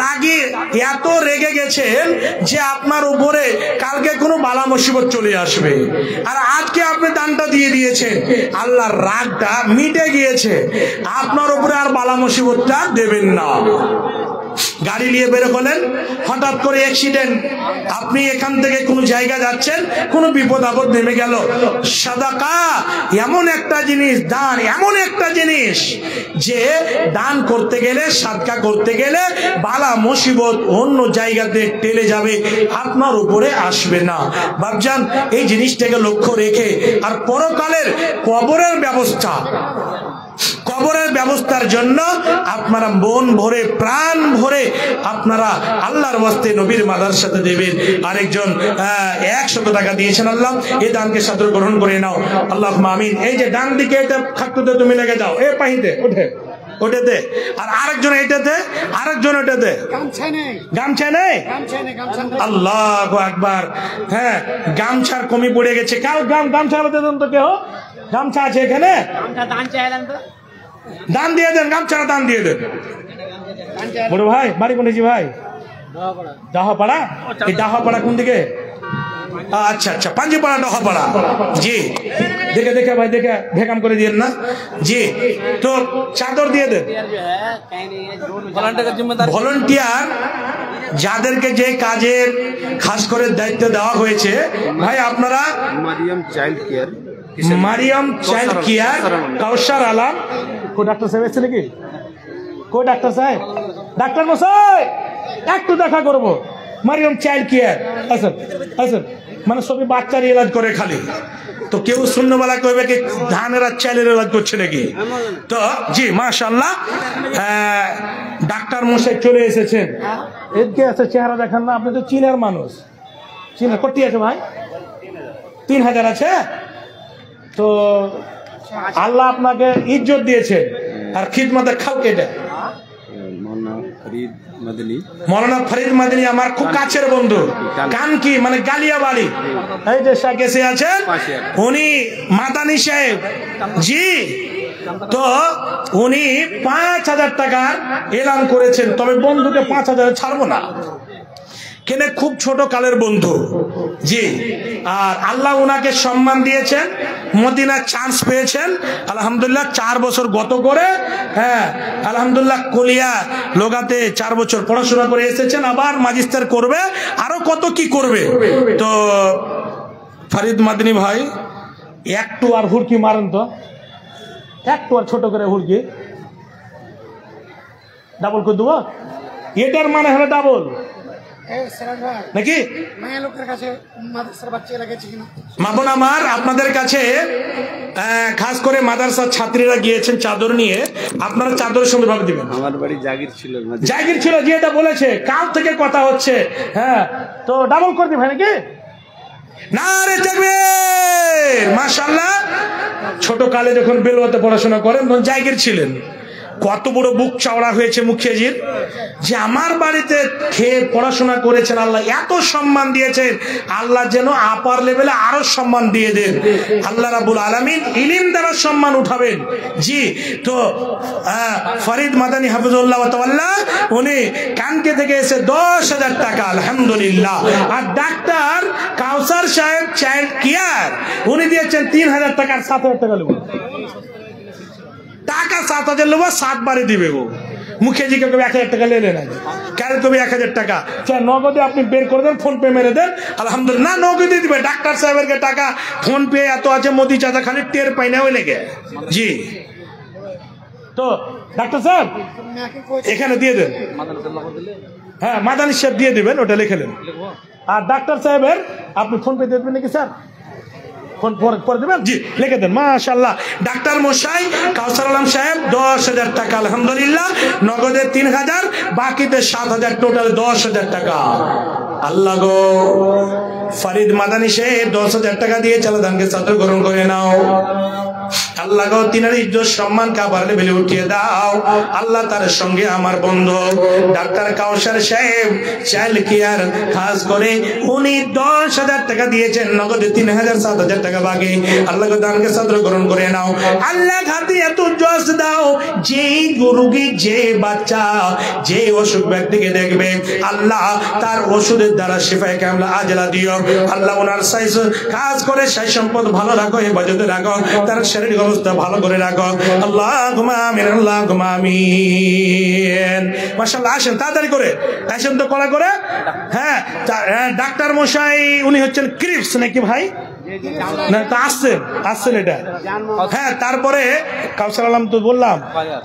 Speaker 1: রাগে এত রেগে গেছেন যে আপনার উপরে কালকে কোনো বালা মুসিবত চলে আসবে, আর আজকে আপনি দানটা দিয়ে দিয়েছেন, আল্লাহর রাগটা মিটে গিয়েছে, আপনার উপরে আর বালা মুসিবতটা দেবেন না। গাড়ি নিয়ে বের হলেন, হঠাৎ করে অ্যাক্সিডেন্ট, আপনি এখান থেকে কোনো জায়গা যাচ্ছেন, কোনো বিপদ আপদ নেমে গেল। সাদাকা এমন একটা জিনিস, দান এমন একটা জিনিস যে দান করতে গেলে, সাদকা করতে গেলে বালা মুসিবত অন্য জায়গাতে টেলে যাবে, আপনার উপরে আসবে না। বাপজান এই জিনিসটাকে লক্ষ্য রেখে, আর পরকালের কবরের ব্যবস্থা, কবরের ব্যবস্থার জন্য আপনারা মন ভরে প্রাণ ভরে আপনারা আল্লাহর ওয়াস্তে নবীর মাদ্রাসাতে দেবেন। আরেকজন 100 টাকা দিয়েছেন, আল্লাহ এই দানকে সাদর গ্রহণ করে নাও, আল্লাহুম্মা আমিন। এই যে ডান দিকে এটা খাটুতে তুমি লেগে যাও, এ পাহিতে ওঠে ওটাতে, আর আরেকজন এইটাতে, আরেকজন ওটাতে। গামছা নেই, আল্লাহু আকবার। হ্যাঁ, গামছার কমি পড়ে গেছে। কাল গামছা দেন তো, কেউ গামছা আছে এখানে? দান দিয়ে দেন, গামছাটা দান দিয়ে দেন। বড় ভাই বাড়ি কোনটি ভাই? ডাহাপাড়া। এই ডাহাপাড়া কোন দিকে? আচ্ছা আচ্ছা, পাঞ্জিপাড়া ডাহাপাড়া। জি, দেখে দেখে ভাই, দেখে ভেকাম করে দিয়েন না। জি, তো চাদর দিয়ে দেন। ভলান্টিয়ার যাদেরকে যে কাজের খাস করে দায়িত্ব দেওয়া হয়েছে, ভাই আপনারা মারিয়াম চাইল্ড কেয়ার কাউসার আলম, কো ডাক্তার সাহেব এসেছে নাকি? কো ডাক্তার সাহেব? ডাক্তার মশাই একটু দেখা করবো। মারিয়াম চাইল্ড কেয়ার আসেন, আসেন। মানে সবই বাচ্চার ইলাজ করে খালি, তো কেউ শূন্যবেলা কইবে কি ধানের আর চাইলের ইলাজ করছে নাকি? তো জি মাশাআল্লাহ, ডাক্তার মশাই চলে এসেছেন। এদিকে আছে, চেহারা দেখান না, আপনি তো চীনের মানুষ। চীনের কটি আছে ভাই? 3000 আছে। তো আল্লাহ আপনাকে ইজ্জত দিয়েছে, আর খিদমতে খাও কেটে। মৌলানা ফরিদ মাদানী আমার খুব কাছের বন্ধু, কানকি মানে গালিয়াবাড়ি, এই যে গেছে আছেন উনি মাদানী সাহেব। জি, তো উনি 5000 টাকার এলান করেছেন, তবে বন্ধুকে 5000 ছাড়বো না, কেনে খুব ছোট কালের বন্ধু। জি, আর আল্লাহ উনাকে সম্মান দিয়েছেন, মদিনার চান্স পেয়েছেন আলহামদুলিল্লাহ। 4 বছর গত করে, হ্যাঁ আলহামদুলিল্লাহ, কলিয়া লোগাতে 4 বছর পড়াশোনা করে এসেছেন, আবার ম্যাজিস্টার করবে, আরো কত কি করবে। তো ফরিদ মাদানী ভাই একটু আর হুড়কি মারেন তো, একটু আর ছোট করে হুড়কি, ডাবল করে দেবো। এটার মানে হলো ডাবল নাকি? মাবন আমার আপনাদের কাছে খাস করে মাদ্রাসার ছাত্রীরা গিয়েছেন চাদর নিয়ে, আপনারা চাদর সুন্দরভাবে দিবেন। আমার বাড়ি জাগির ছিল, জাগির ছিল, যে এটা বলেছে কাল থেকে কথা হচ্ছে। হ্যাঁ, তো ডাবল করে দিবেন নাকি? নারে তাকবীর, মাশাআল্লাহ। ছোট কালে যখন বেলুয়াতে পড়াশোনা করেন তখন জাগির ছিলেন। কত বড় বুক চাওড়া হয়েছে মুখিয়াজির, যে আমার বাড়িতে খেয়ে পড়াশোনা করেছেন, আল্লাহ এত সম্মান দিয়েছেন, আল্লাহ যেন আপার লেভেলে আরো সম্মান দিয়ে দেন। আল্লাহ রাব্বুল আলামিন ইলম দ্বারা সম্মান উঠাবেন। জি, তো ফরিদ মাদানী হাফিজুল্লাহ ওয়া তাআলা উনি কানকে থেকে এসে 10,000 টাকা আলহামদুলিল্লাহ। আর ডাক্তার কাউসার সাহেব চাইল্ড কেয়ার উনি দিয়েছেন 3000 টাকা, 7000 টাকা নেব। টাকা 7000 নেবো, 7 বারে দিবে গো। মুখিয়াজি কে 1000 টাকা লে লেন, কারে কবি 1000 টাকা নগদে আপনি বের করে দেন, ফোন পে মেরে দেন, আলহামদুলিল্লাহ না নগদে দিবে। ডাক্তার সাহেবের টাকা ফোন পে এত আছে, মোদি চাচা খালি টের পাই না ওই লেগে। জি তো ডাক্তার সাহেব এখানে দিয়ে দেন, হ্যাঁ মাদানী সাহেব দিয়ে দিবেন, ওটা লিখে নেন। আর ডাক্তার সাহেবের আপনি ফোন পে দিয়ে দেবেন নাকি স্যার? ফোন পরে দেবেন, জি লিখে দেন। মাশাআল্লাহ ডাক্তার মশাই কাউসার আলম সাহেব 10,000 টাকা, আলহামদুলিল্লাহ নগদে 3,000, বাকিতে 7,000, টোটাল 10,000 টাকা। আল্লাহ গো, ফরিদ মাদানী সাহেব 10,000 টাকা দিয়ে চালাদানকে ছাত্র গ্রহণ করে নাও। আল্লাহ গো, তিনার ইজ্জত সম্মান কাবার লেভেলে উঠিয়ে দাও। আল্লাহ তার সঙ্গে আমার বন্ধু ডাক্তার কাউসার সাহেব চাইল্ড কেয়ার খাস করে উনি 10,000 টাকা দিয়েছেন, নগদে 3,000, 7,000 টাকা বাকি। আল্লাহ গো, দানকে ছাত্র গ্রহণ করে নাও। আল্লাহ হাতে এত জজ দাও, যে রোগী, যে বাচ্চা, যে অসুখ ব্যক্তিকে দেখবে আল্লাহ তার ওষুধের দ্বারা শিফায়ে কামলা আজলা দিও। আল্লাহ ওনার সাইজ কাজ করে সাই সম্পদ ভালো রাখো, হেফাজতে রাখো, তার শারীরিক অবস্থা ভালো করে রাখো। আল্লাহুম্মা আমিন, আল্লাহুম্মা আমিন। মাশাআল্লাহ আসেন, তাড়াতাড়ি করে আসেন তো, কলা করে। হ্যাঁ ডাক্তার মশাই উনি হচ্ছেন ক্রিপস নাকি ভাই? না তা আসছেন এটা। হ্যাঁ তারপরে কাউসার আলম তো বললাম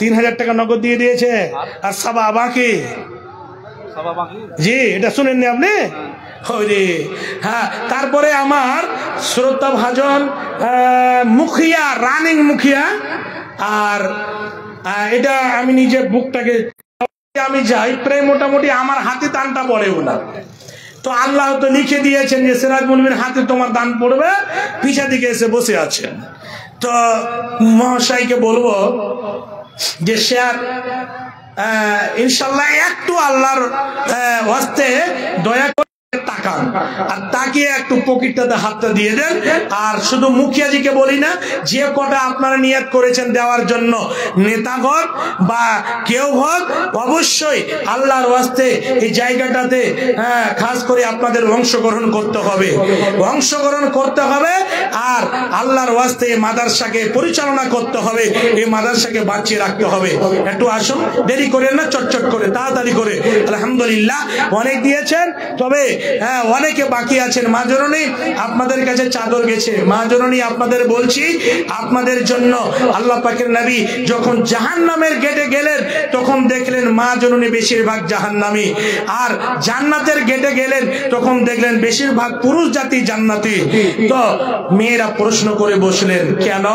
Speaker 1: 3,000 টাকা নগদ দিয়ে দিয়েছে, আর সাবা বাকি। জি এটা শুনেননি আপনি? হ্যাঁ তারপরে আমার শ্রদ্ধা ভাজন মুখিয়া, রানিং মুখিয়া, আর এটা আমি নিজে বুকটাকে আমি যাই প্রায় মোটামুটি আমার হাতে দানটা পড়ে ওনার। তো আল্লাহ তো লিখে দিয়েছেন যে সিরাজ মুলবির হাতে তোমার দান পড়বে, পিছা দিকে এসে বসে আছেন। তো মহাশয়কে বলবো যে শেয়ার ইনশাল্লাহ একটু আল্লাহর ওয়াস্তে দয়া করে তাকান, আর তাকিয়ে একটু পকেটটাতে হাতটা দিয়ে দেন। আর শুধু মুখিয়াজিকে বলি না, যে কটা আপনারা নিয়ত করেছেন দেওয়ার জন্য, নেতাগণ বা কেউ হোক, অবশ্যই আল্লাহর ওয়াস্তে এই জায়গাটাতে খাস করে আপনাদের অংশগ্রহণ করতে হবে, অংশগ্রহণ করতে হবে। আর আল্লাহর ওয়াস্তে মাদ্রাসাকে পরিচালনা করতে হবে, এই মাদ্রাসাকে বাঁচিয়ে রাখতে হবে। একটু আসুন, দেরি করেন না, চটচট করে তাড়াতাড়ি করে। আলহামদুলিল্লাহ অনেক দিয়েছেন, তবে হ্যাঁ অনেকে বাকি আছেন। মা জননী আপনাদের কাছে চাদর গেছে, মা জননী আপনাদের বলছি, আপনাদের জন্য আল্লাহ পাকের নবী যখন জাহান্নামের গেটে গেলেন তখন দেখলেন মা জননী বেশিরভাগ জাহান্নামী, আর জান্নাতের গেটে গেলেন তখন দেখলেন বেশিরভাগ পুরুষ জাতি জান্নাতি। তো মেয়েরা প্রশ্ন করে বসলেন কেন?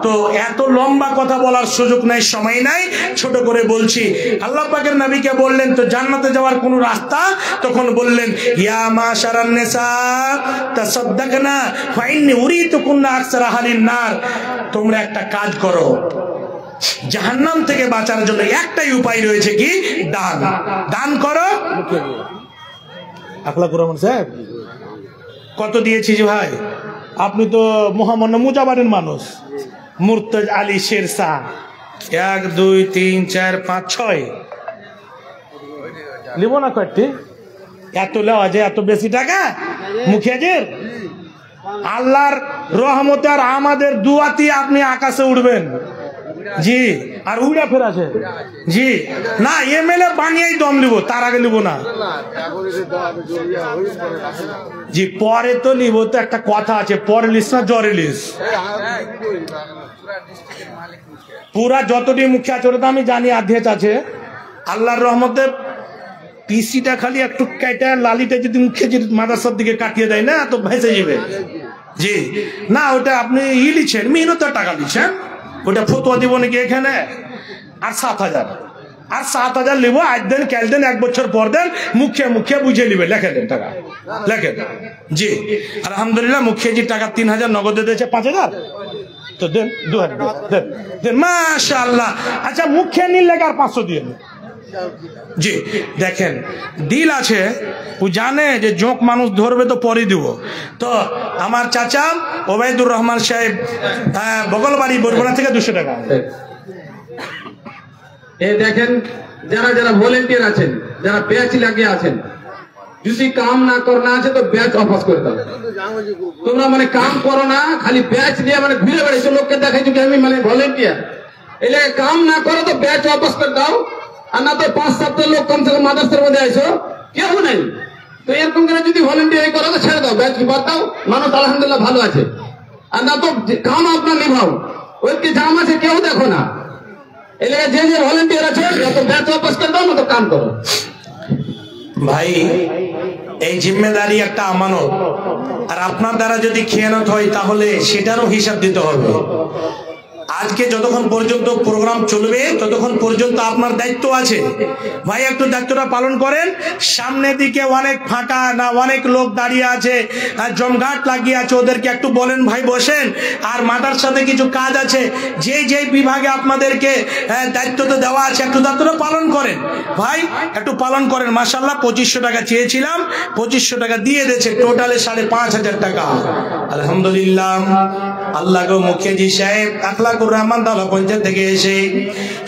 Speaker 1: তো এত লম্বা কথা বলার সুযোগ নাই, সময় নাই, ছোট করে বলছি। আল্লাহ পাকের নবীকে বললেন তো জান্নাতে যাওয়ার কোন রাস্তা? তখন বললেন ইয়া মাশারান নিসা তাসাদদাকনা ফাইন্নী উরিতুকুন্না আকসারা আহলিন নার। তোমরা একটা কাজ করো, জাহান্নাম থেকে বাঁচার জন্য একটাই উপায় রয়েছে, কি? দান। দান করো। আখলাকুর রহমান সাহেব কত দিয়েছিস ভাই? আপনি তো মহামান্য মুজাবারের মানুষ। মুর্তজ আলী শেরশাহ 1 2 3 4 5 6 নিব না কয়েকটি? এত লেওয়া যে এত বেশি টাকা মুখিয়াজির? আল্লাহর রহমতে আর আমাদের দুয়াতি আপনি আকাশে উঠবেন। জি আর উড়া ফের আছে। জি না এমএলএ বানিয়েই দম নিব, তার আগে নিব না। জি পরে তো নিব, তো একটা কথা আছে, পরে লিস না জ্বরে লিস। পুরা যতটি মুখিয়া চোরে তো আমি জানি আধ্যাত্ম আছে। আল্লাহর রহমতে পিসিটা খালি একটু কাটা লালিটা যদি মুখে মাদ্রাসার দিকে কাটিয়ে দেয় না তো ভেসে যাবে। জি না ওটা আপনি লিখছেন, মেহনতের টাকা দিচ্ছেন, ওটা ফতোয়া দিব নাকি এখানে? আর 7,000 আর 7,000 নিব, আজ দেন কাল দেন, 1 বছর পর দেন, মুখে বুঝে নিবে, লেখে দেন টাকা লেখেন। জি আলহামদুলিল্লাহ মুখিয়াজি টাকা 3,000 নগদে দিয়েছে, 5,000 তো দেন, 2,000 দেন দেন মাশাআল্লাহ। আচ্ছা মুখিয়া নিলে আর 500 দিয়ে। জি দেখেন দিল আছে, ও জানে যে জোঁক মানুষ ধরবে তো পরে দিব। তো আমার চাচা ওবায়দুর রহমান সাহেব বগলবাড়ি বরগুনা থেকে 200 টাকা।
Speaker 3: এই দেখেন যারা যারা ভলেন্টিয়ার আছেন, যারা ব্যাচ লাগিয়ে আছেন, যদি কাম না করনা আছে তো ব্যাচ অফাস করে দাও। তোমরা মানে কাম করো না, খালি ব্যাচ নিয়ে মানে ঘুরে বেড়াইছো, লোককে দেখাইছো কি আমি মানে ভলেন্টিয়ার। এই কাম না করো তো ব্যাচ অফাস করে দাও। আর না তো 5-7টা লোক কমসে কম মাদ্রাসার মধ্যে আইসো, কেউ নেই। তো এরকম করে যদি ভলেন্টিয়ার করো তো ছেড়ে দাও, ব্যাচ বাদ দাও, মানুষ আলহামদুলিল্লাহ ভালো আছে। আর না তো কাম আপনার নিভাও, ওইকে জাম আছে কেউ দেখো না। এই লেগে যে যে ভলেন্টিয়ার আছে যত ব্যাচ ওয়াপস করে দাও, মতো কাম করো।
Speaker 1: ভাই এই জিম্মেদারি একটা আমানত, আর আপনার দ্বারা যদি খেয়ানত হয় তাহলে সেটারও হিসাব দিতে হবে। আজকে যতক্ষণ পর্যন্ত প্রোগ্রাম চলবে ততক্ষণ পর্যন্ত আপনার দায়িত্ব আছে ভাই, একটু দায়িত্বটা পালন করেন। সামনের দিকে অনেক ফাঁকা না, অনেক লোক দাঁড়িয়ে আছে, জমঘাট লাগিয়ে আছে, ওদেরকে একটু বলেন ভাই বসেন। আর মাদার সাথে কিছু কাজ আছে, যে বিভাগে আপনাদেরকে দায়িত্বটা দেওয়া আছে একটু দায়িত্বটা পালন করেন ভাই, একটু পালন করেন। মাশাআল্লাহ 2500 টাকা চেয়েছিলাম, 2500 টাকা দিয়ে দিয়েছে, টোটালে 5500 টাকা। আলহামদুলিল্লাহ। আল্লাহ গো মুখিয়াজি সাহেব আখলাকুর রহমান দাওলা পঞ্চায়েত থেকে এসে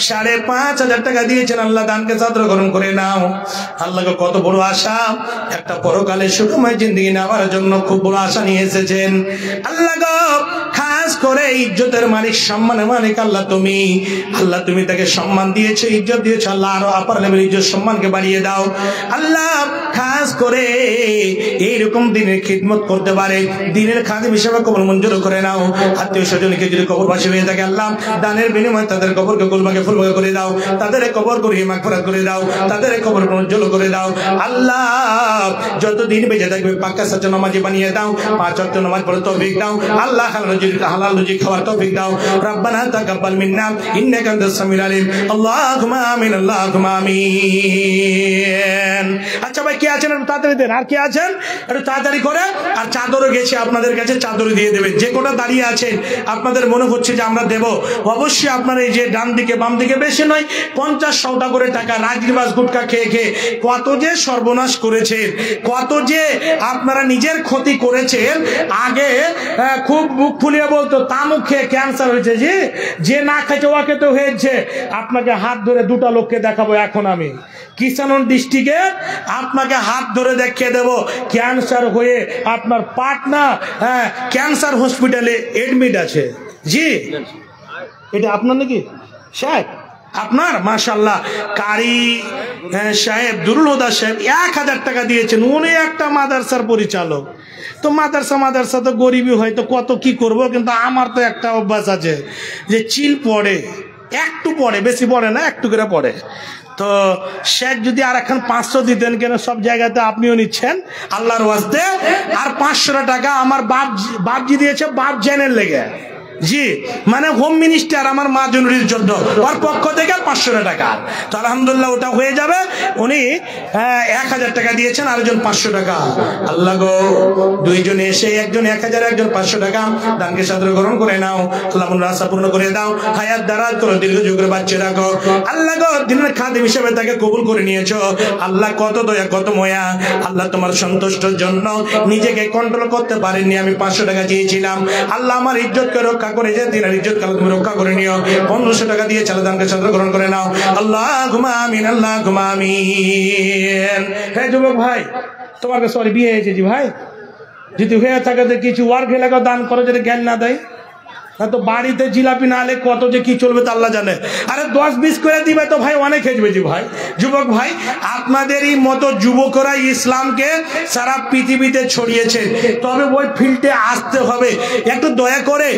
Speaker 1: 5500 টাকা দিয়েছেন। আল্লাহ দানকে ছাত্র গ্রহণ করে নাও। আল্লাহ গো কত বড় আশা, একটা পরকালে সুখময় জিন্দেগি নেওয়ার জন্য খুব বড় আশা নিয়ে এসেছেন। আল্লাহ গো খাস করে ইজ্জতের মালিক, সম্মানের মালিক আল্লাহ তুমি। আল্লাহ তুমি তাকে সম্মান দিয়েছো, ইজ্জত দিয়েছো, আল্লাহ আরো আপার লেভেল ইজ্জত সম্মানকে বাড়িয়ে দাও। আল্লাহ খাস করে এইরকম দিনের খিদমত করতে পারে, দিনের খাদিম হিসেবে কবর মঞ্জুর করে নাও। আত্মীয় স্বজনকে যদি কবরবাসী হয়ে থাকে আল্লাহ দানের বিনিময়ে তাদের কবরকে গুলমাকে ফুলমাকে করে দাও, তাদের কবর করে মাগফিরাত করে দাও, তাদের কবর উজ্জ্বল করে দাও। আল্লাহ যতদিন বেঁচে থাকবে পাক্কা সাচ্চা নামাজি বানিয়ে দাও, 5 ওয়াক্ত নামাজ পড়ার তৌফিক দাও। আল্লাহ হালাল রুজি খাওয়ার তৌফিক দাও। রব্বানা তাকাব্বাল মিন্না ইন্নাকা আনতাস সামিউল আলিম। আল্লাহুম্মা আমিন, আল্লাহুম্মা আমিন। আচ্ছা ভাই কে আছেন একটু তাড়াতাড়ি দেন, আর কে আছেন একটু তাড়াতাড়ি করে। আর চাদরও গেছে আপনাদের কাছে, চাদরও দিয়ে দেবেন। যে কোটা দাঁড়িয়ে আছেন আপনাদের মনে হচ্ছে যে আমরা দেব, অবশ্যই আপনারা এই যে ডান দিকে বাম দিকে বেশি নয় 50-100 করে টাকা রাজনিবাস গুটকা খেয়ে খেয়ে কত যে সর্বনাশ করেছেন, কত যে আপনারা নিজের ক্ষতি করেছেন। আগে খুব মুখ ফুলিয়ে বলতো তামুক খেয়ে ক্যান্সার হয়েছে, যে না খাইছে ওকে তো হয়েছে। আপনাকে হাত ধরে 2টা লোককে দেখাবো এখন আমি কিষানগঞ্জ ডিস্ট্রিক্টে, আপনাকে হাত ধরে দেখিয়ে দেব ক্যান্সার হয়ে আপনার পাটনা ক্যান্সার হসপিটালে এডমিট আছে। জি এটা আপনার নাকি সাহেব? আপনার মাশাআল্লাহ কারি সাহেব দুরুল হুদা সাহেব 1000 টাকা দিয়েছেন। উনি একটা মাদ্রাসার পরিচালক। তো মাদ্রাসা তো গরিবই হয়তো কত কি করব, কিন্তু আমার তো একটা অভ্যাস আছে যে চিল পড়ে, একটু পড়ে, বেশি পড়ে না, একটু করে পড়ে। তো শেখ যদি আর এখন 500 দিতেন, কেন সব জায়গাতে আপনিও নিচ্ছেন আল্লাহর ওয়াস্তে। আর 500 টাকা আমার বাপজি দিয়েছে, বাপ জেনের লেগে। জি মানে হোম মিনিস্টার আমার মা জনুরির জন্য ওর পক্ষ থেকে 500 টাকা। তো আলহামদুলিল্লাহ ওটা হয়ে যাবে। উনি 1000 টাকা দিয়েছেন, আরেকজন 500 টাকা। আল্লাহ গো দুইজনে এসে একজন 1000 একজন 500 টাকা দানকে সাদরে গ্রহণ করে নাও। আল্লাহ মনের আশা পূর্ণ করে দাও, হায়াত দারাজ করো, দীর্ঘ যুগের বাচ্চা রাখো। আল্লাহ গো দিনের খাদিম হিসেবে তাকে কবুল করে নিয়েছো। আল্লাহ কত দয়া কত ময়া। আল্লাহ তোমার সন্তুষ্টর জন্য নিজেকে কন্ট্রোল করতে পারেননি, আমি 500 টাকা চেয়েছিলাম। আল্লাহ আমার ইজ্জতকে রক্ষা করে যে দিনের ইজ্জত কাল তুমি রক্ষা করে নিও। 1500 টাকা দিয়ে চালে দানকে সাদরে গ্রহণ করে নাও। আল্লাহুম্মা আমিন, আল্লাহুম্মা আমিন। হে যুবক ভাই তোমার কাছে সরি বিয়ে হয়েছে জি ভাই, যদি হয়ে থাকে তো কিছু ওয়ার্ক এলাকা দান করো, যদি জ্ঞান না দেয় তো বাড়িতে জিলাপি না হলে কত যে কি চলবে তা আল্লাহ জানে। আরে 10-20 করে দিবে তো ভাই অনেক খেজবে জি ভাই। যুবক ভাই আপনাদেরই মতো যুবকরা ইসলামকে সারা পৃথিবীতে ছড়িয়েছে, তবে ওই ফিল্ডে আসতে হবে। একটু দয়া করে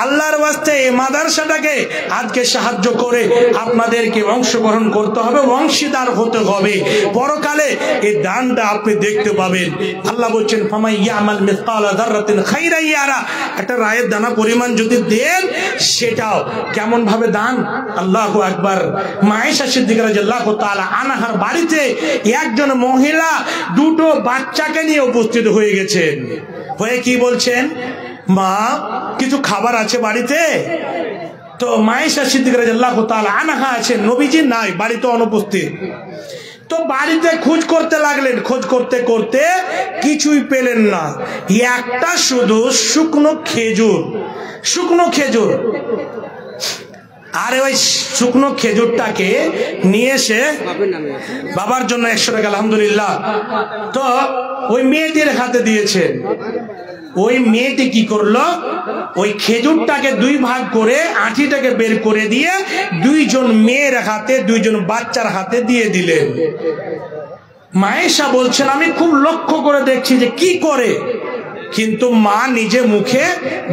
Speaker 1: আল্লাহর ওয়াস্তে এই মাদ্রাসাটাকে আজকে সাহায্য করে আপনাদেরকে অংশগ্রহণ করতে হবে, অংশীদার হতে হবে। পরকালে এই দানটা আপনি দেখতে পাবেন। আল্লাহ বলছেন ফামান ইয়ামাল মিসকালা যাররাতিন খাইরান ইয়ারা। একটা রায়ের দানা পরিমাণ যদি দেন সেটাও কেমন ভাবে দান। আল্লাহু আকবার। মা আয়েশা সিদ্দিকা রাদিয়াল্লাহু তাআলা আনহার বাড়িতে একজন মহিলা 2টো বাচ্চাকে নিয়ে উপস্থিত হয়ে গেছেন। হয়ে কি বলছেন, মা কিছু খাবার আছে বাড়িতে? তো মা আয়েশা সিদ্দিকা রাদিয়াল্লাহু তাআলা আনহা আছেন, নবীজি নাই, বাড়িতে অনুপস্থিত। তো বাড়িতে খোঁজ করতে লাগলেন, খোঁজ করতে করতে কিছুই পেলেন না। একটা শুধু শুকনো খেজুর। আরে ওই শুকনো খেজুরটাকে নিয়ে এসে বাবার জন্য 100 টাকা আলহামদুলিল্লাহ তো ওই মেয়েটির হাতে দিয়েছেন। ওই মেয়েটি কি করলো, ওই খেজুরটাকে দুই ভাগ করে আঁটিটাকে বের করে দিয়ে দুইজন মেয়ের হাতে, দুইজন বাচ্চার হাতে দিয়ে দিলেন। মায়েশা বলছেন আমি খুব লক্ষ্য করে দেখছি যে কি করে, কিন্তু মা নিজে মুখে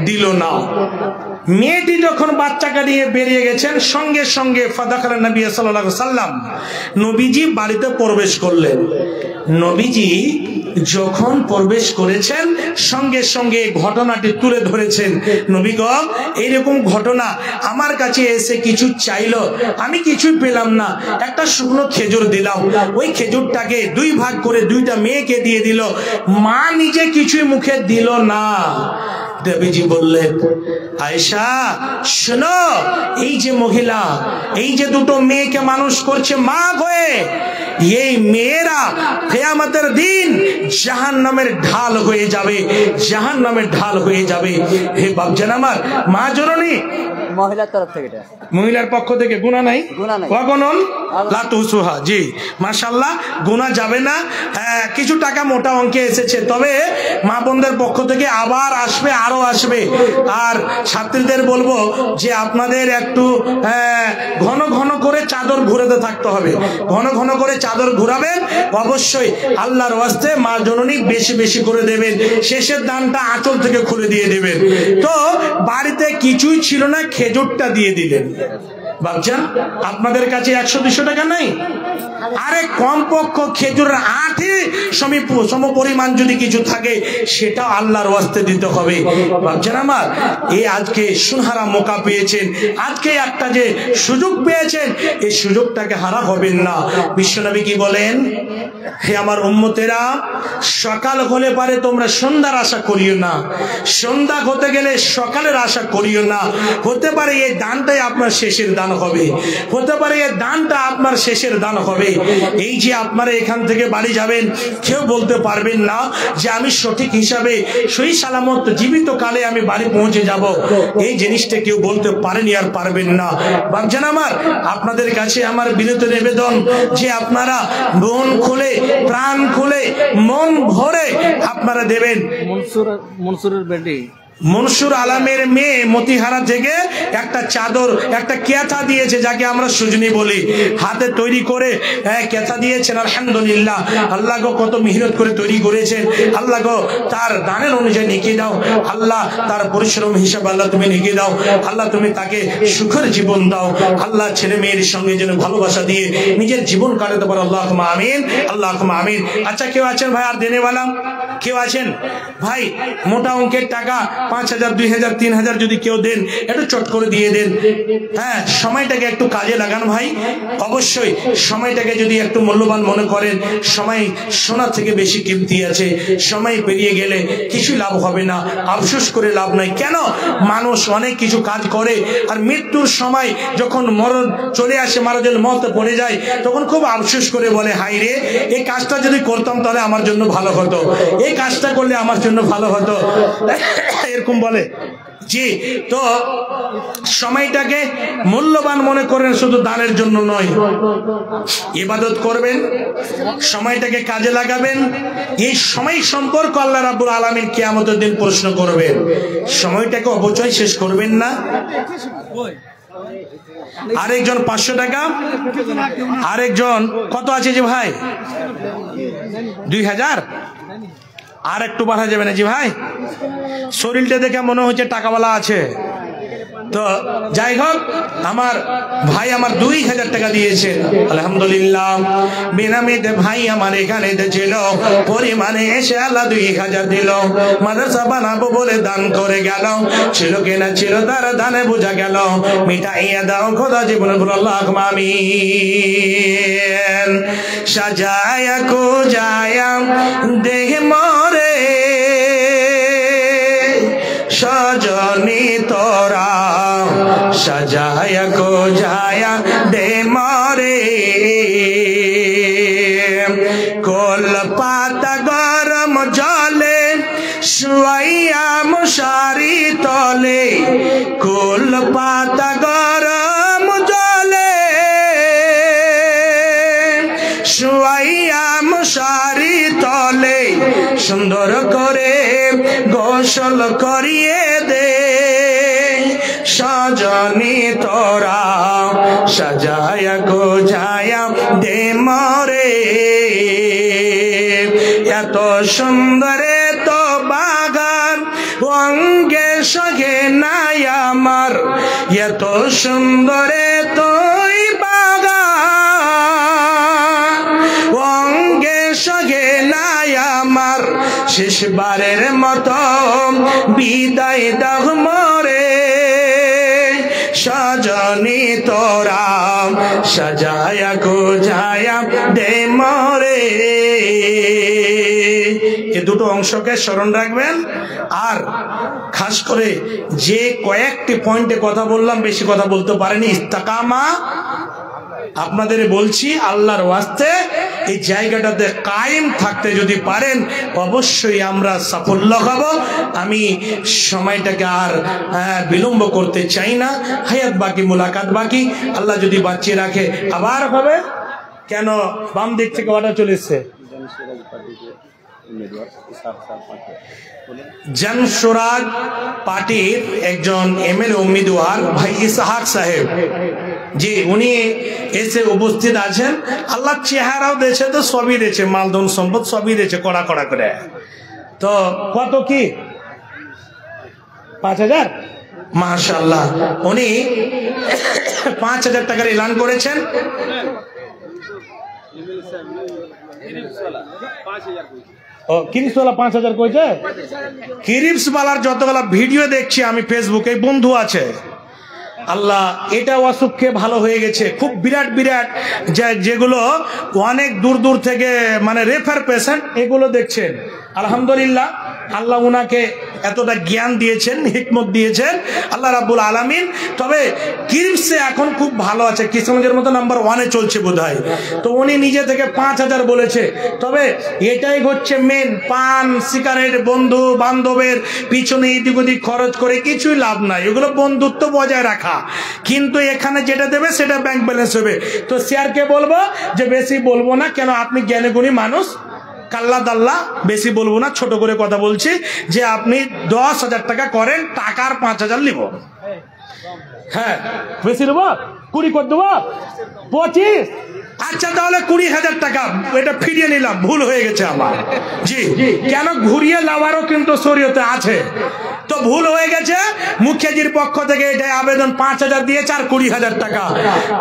Speaker 1: দিল না। মেয়েটি যখন বাচ্চাকে নিয়ে বেরিয়ে গেছেন, সঙ্গে সঙ্গে ফাদাখালা নবী সাল্লাল্লাহু আলাইহি সাল্লাম নবীজি বাড়িতে প্রবেশ করলেন। নবীজি যখন প্রবেশ করেছেন সঙ্গে সঙ্গে ঘটনাটি তুলে ধরেছেন। নবী গো, এইরকম ঘটনা আমার কাছে এসে কিছু চাইলো, আমি কিছুই পেলাম না, একটা শুকনো খেজুর দিলাম, ওই খেজুরটাকে দুই ভাগ করে দুইটা মেয়েকে দিয়ে দিল, মা নিজে কিছুই মুখে দিল না। নবীজি বললেন, আয়েশা শোনো, এই যে মহিলা, এই যে দুটো মেয়েকে মানুষ করছে মা হয়ে, এই মেয়েরা কিয়ামতের দিন জাহান্নামের ঢাল হয়ে যাবে, জাহান্নামের ঢাল হয়ে যাবে। হে বাপজান আমার, মা জননী
Speaker 4: মহিলার তরফ থেকে,
Speaker 1: মহিলার পক্ষ থেকে গুনাহ নাই, কখনন লাতুসুহা। জি মাশাআল্লাহ, গুনাহ যাবে না। কিছু টাকা মোটা অঙ্কে এসেছে, তবে মা বোনদের পক্ষ থেকে আবার আসবে, আরো আসবে। আর ছাত্রীদের বলবো যে আপনাদের একটু ঘন ঘন করে চাদর ঘুরাতে থাকতে হবে, ঘন ঘন করে চাদর ঘুরাবেন অবশ্যই। আল্লাহর ওয়াস্তে মা জননী বেশি বেশি করে দেবেন, শেষের দানটা আঁচল থেকে খুলে দিয়ে দেবেন। তো বাড়িতে কিছুই ছিল না, খেজুরটা দিয়ে দিলেন। ভাবছেন আপনাদের কাছে 100-200 টাকা নাই? আরে কমপক্ষ খেজুরের আঠি সম পরিমাণ যদি কিছু থাকে সেটা আল্লাহর ওয়াস্তে দিতে হবে। ভাবছেন আমার, এই আজকে সুনহারা মৌকা পেয়েছেন, আজকে একটা যে সুযোগ পেয়েছেন, এই সুযোগটাকে হারা হবেন না। বিশ্বনবী কি বলেন, হে আমার উম্মতেরা, সকাল হলে পারে তোমরা সন্ধ্যার আশা করিও না, সন্ধ্যা হতে গেলে সকালের আশা করিও না। হতে পারে এই দানটাই আপনার শেষের দান হবে, হতে পারে এই দানটা আপনার শেষের দান হবে। এই যে আপনারা এখান থেকে বাড়ি যাবেন, কেউ বলতে পারবেন না যে আমি সঠিক হিসাবে সহি সালামত জীবিত কালে আমি বাড়ি পৌঁছে যাব। এই জিনিসটা কেউ বলতে পারেনি আর পারবেন না। ভাবছেন আমার, আপনাদের কাছে আমার বিনীত নিবেদন যে আপনারা মন খুলে, প্রাণ খুলে, মন ভরে আপনারা দেবেন।
Speaker 4: মনসুরের বেটি
Speaker 1: মনসুর আলমের মেয়ে মতিহারা থেকে একটা চাদর, একটা কেথা দিয়েছে, যাকে আমরা সুজনি বলি, হাতে তৈরি করে কেথা দিয়েছেন। আলহামদুলিল্লাহ, আল্লাহ গো কত মেহনত করে তৈরি করেছেন, আল্লাহ গো তার দানের অনুযায়ী নেকি দাও, আল্লাহ তার পরিশ্রম হিসাবে আল্লাহ তুমি নেকি দাও, আল্লাহ তুমি তাকে সুখের জীবন দাও, আল্লাহ ছেলে মেয়ের সঙ্গে যেন ভালোবাসা দিয়ে নিজের জীবন কাটাতে পারো। আল্লাহুম্মা আমিন, আল্লাহুম্মা আমিন। আচ্ছা, কেউ আছেন ভাই আর দেনেওয়ালা? কেউ আছেন ভাই? মোটা অঙ্কের টাকা 5,000, 2,000, 3,000 যদি কেউ দেন, একটু চট করে দিয়ে দেন। হ্যাঁ, সময়টাকে একটু কাজে লাগান ভাই, অবশ্যই সময়টাকে যদি একটু মূল্যবান মনে করেন। সময় সোনা থেকে বেশি কিমতি আছে, সময় পেরিয়ে গেলে কিছু লাভ হবে না, আফসোস করে লাভ নাই। কেন? মানুষ অনেক কিছু কাজ করে, আর মৃত্যুর সময় যখন মরণ চলে আসে, মারাজের মতে পড়ে যায়, তখন খুব আফসোস করে বলে, হাই রে, এই কাজটা যদি করতাম তাহলে আমার জন্য ভালো হতো, এই কাজটা করলে আমার জন্য ভালো হতো, এরকম বলে। জি, তো সময়টাকে মূল্যবান মনে করেন, শুধু দানের জন্য নয়, ইবাদত করবেন, সময়টাকে কাজে লাগাবেন। এই সময় সম্পর্ক আল্লাহ রাব্বুল আলামিন কিয়ামতের দিন প্রশ্ন করবেন। সময়টাকে অপচয় শেষ করবেন না। আরেকজন 500 টাকা, আরেকজন কত আছে যে ভাই? 2,000। আর একটু বাড়া যাবে না জি ভাই? শরীরটা দেখে মনে হচ্ছে টাকাওয়ালা আছে। তো যাই হোক, আমার ভাই আমার 2,000 টাকা দিয়েছে, আলহামদুলিল্লাহ। বেনামিতে ভাই আমার এখানে ছিল, পরিমাণে এসে আল্লাহ 2,000 দিল। মাদ্রাসা বানাবো বলে দান করে গেল, ছিল কিনা ছিল তার দানে বোঝা গেল। মিটাইয়া দাও খোদা জীবনে বলো আল্লাহুম্মা আমিন। সাজায়া কুজায়া দেহ মরে সজনী তোরা, সাজায়া গোজায়া দে মরে। কোল পাতা গরম জলে শুয়াইয়া মশারি তলে, কোল পাতা গরম জলে শুয়াইয়া মশারি তলে, সুন্দর করে গোসল করিয়ে দে সজনী তোরা সাজায়া গোজায়া দে মরে এত সুন্দর তো বাগান অঙ্গে সগে নাই আমার এত সুন্দর তোই বাগান অঙ্গে সগে নাই আমার শেষবারের মতো বিদায় দাও মরে সজনী তোরা সাজায়া গোজায়া দে মরে। এই দুটো অংশকে স্মরণ রাখবেন। আর খাস করে যে কয়েকটি পয়েন্টে কথা বললাম, বেশি কথা বলতে পারেনি, ইস্তেকামা আপনাদের বলছি আল্লাহর ওয়াস্তে এই জায়গাটাতে কায়েম থাকতে যদি পারেন অবশ্যই আমরা সাফল্য হব। আমি সময়টাকে আর বিলম্ব করতে চাই না। হায়াত বাকি, মুলাকাত বাকি। আল্লাহ যদি বাঁচিয়ে রাখে আবার হবে। কেন বাম দিক থেকে অর্ডার চলেছে? জনসুরাজ পার্টির একজন এমএলএ উম্মিদওয়ার ভাই ইসহাক সাহেব, জি উনি এসে উপস্থিত আছেন। আল্লাহ চেহারাও দিয়েছে, তো সবই দিয়েছে, মালধন সম্পদ সবই দিয়েছে কড়া কড়া করে। তো কত কি 5000? মাশাআল্লাহ, উনি 5000 টাকার এলান করেছেন। ও কিরিপসওয়ালা 5000 কইছে। কিরিপসওয়ালার যতগুলা ভিডিও দেখছি আমি ফেসবুকে, বন্ধু আছে, আল্লাহ এটা অসুখে ভালো হয়ে গেছে। খুব বিরাট বিরাট যেগুলো অনেক দূর দূর থেকে মানে রেফার পেশেন্ট, এগুলো দেখছেন। আলহামদুলিল্লাহ, আল্লাহ উনাকে এতটা জ্ঞান দিয়েছেন, হিকমত দিয়েছেন আল্লাহ রাব্বুল আলামিন। তবে কিরিপসে এখন খুব ভালো আছে, কিসমগঞ্জের মতো নাম্বার 1-এ চলছে বোধহয়। তো উনি নিজে থেকে 5000 বলেছে। তবে এটাই হচ্ছে মেন, পান সিগারেট বন্ধু বান্ধবের পিছনে এদিক ওদিক খরচ করে কিছুই লাভ নাই, এগুলো বন্ধুত্ব বজায় রাখা। কিন্তু এখানে যেটা দেবে সেটা ব্যাংক ব্যালেন্স হবে। তো স্যারকে বলবো যে বেশি বলবো না, কেন আপনি জ্ঞানী গুণী মানুষ, কাল্লা দাল্লা বেশি বলবো না, ছোট করে কথা বলছি যে আপনি 10,000 টাকা করেন, টাকার 5000 নিব। হ্যাঁ বেশি নেবো, 20 করে দেবো, 25। আচ্ছা তাহলে 20,000 টাকা এটা ফিরিয়ে নিলাম, ভুল হয়ে গেছে আমার। জি কেন ঘুরিয়ে নেওয়ারও কিন্তু শরীয়তে আছে। তো ভুল হয়ে গেছে, মুখিয়াজির পক্ষ থেকে এটা আবেদন 5000 দিয়েছে আর 20,000 টাকা।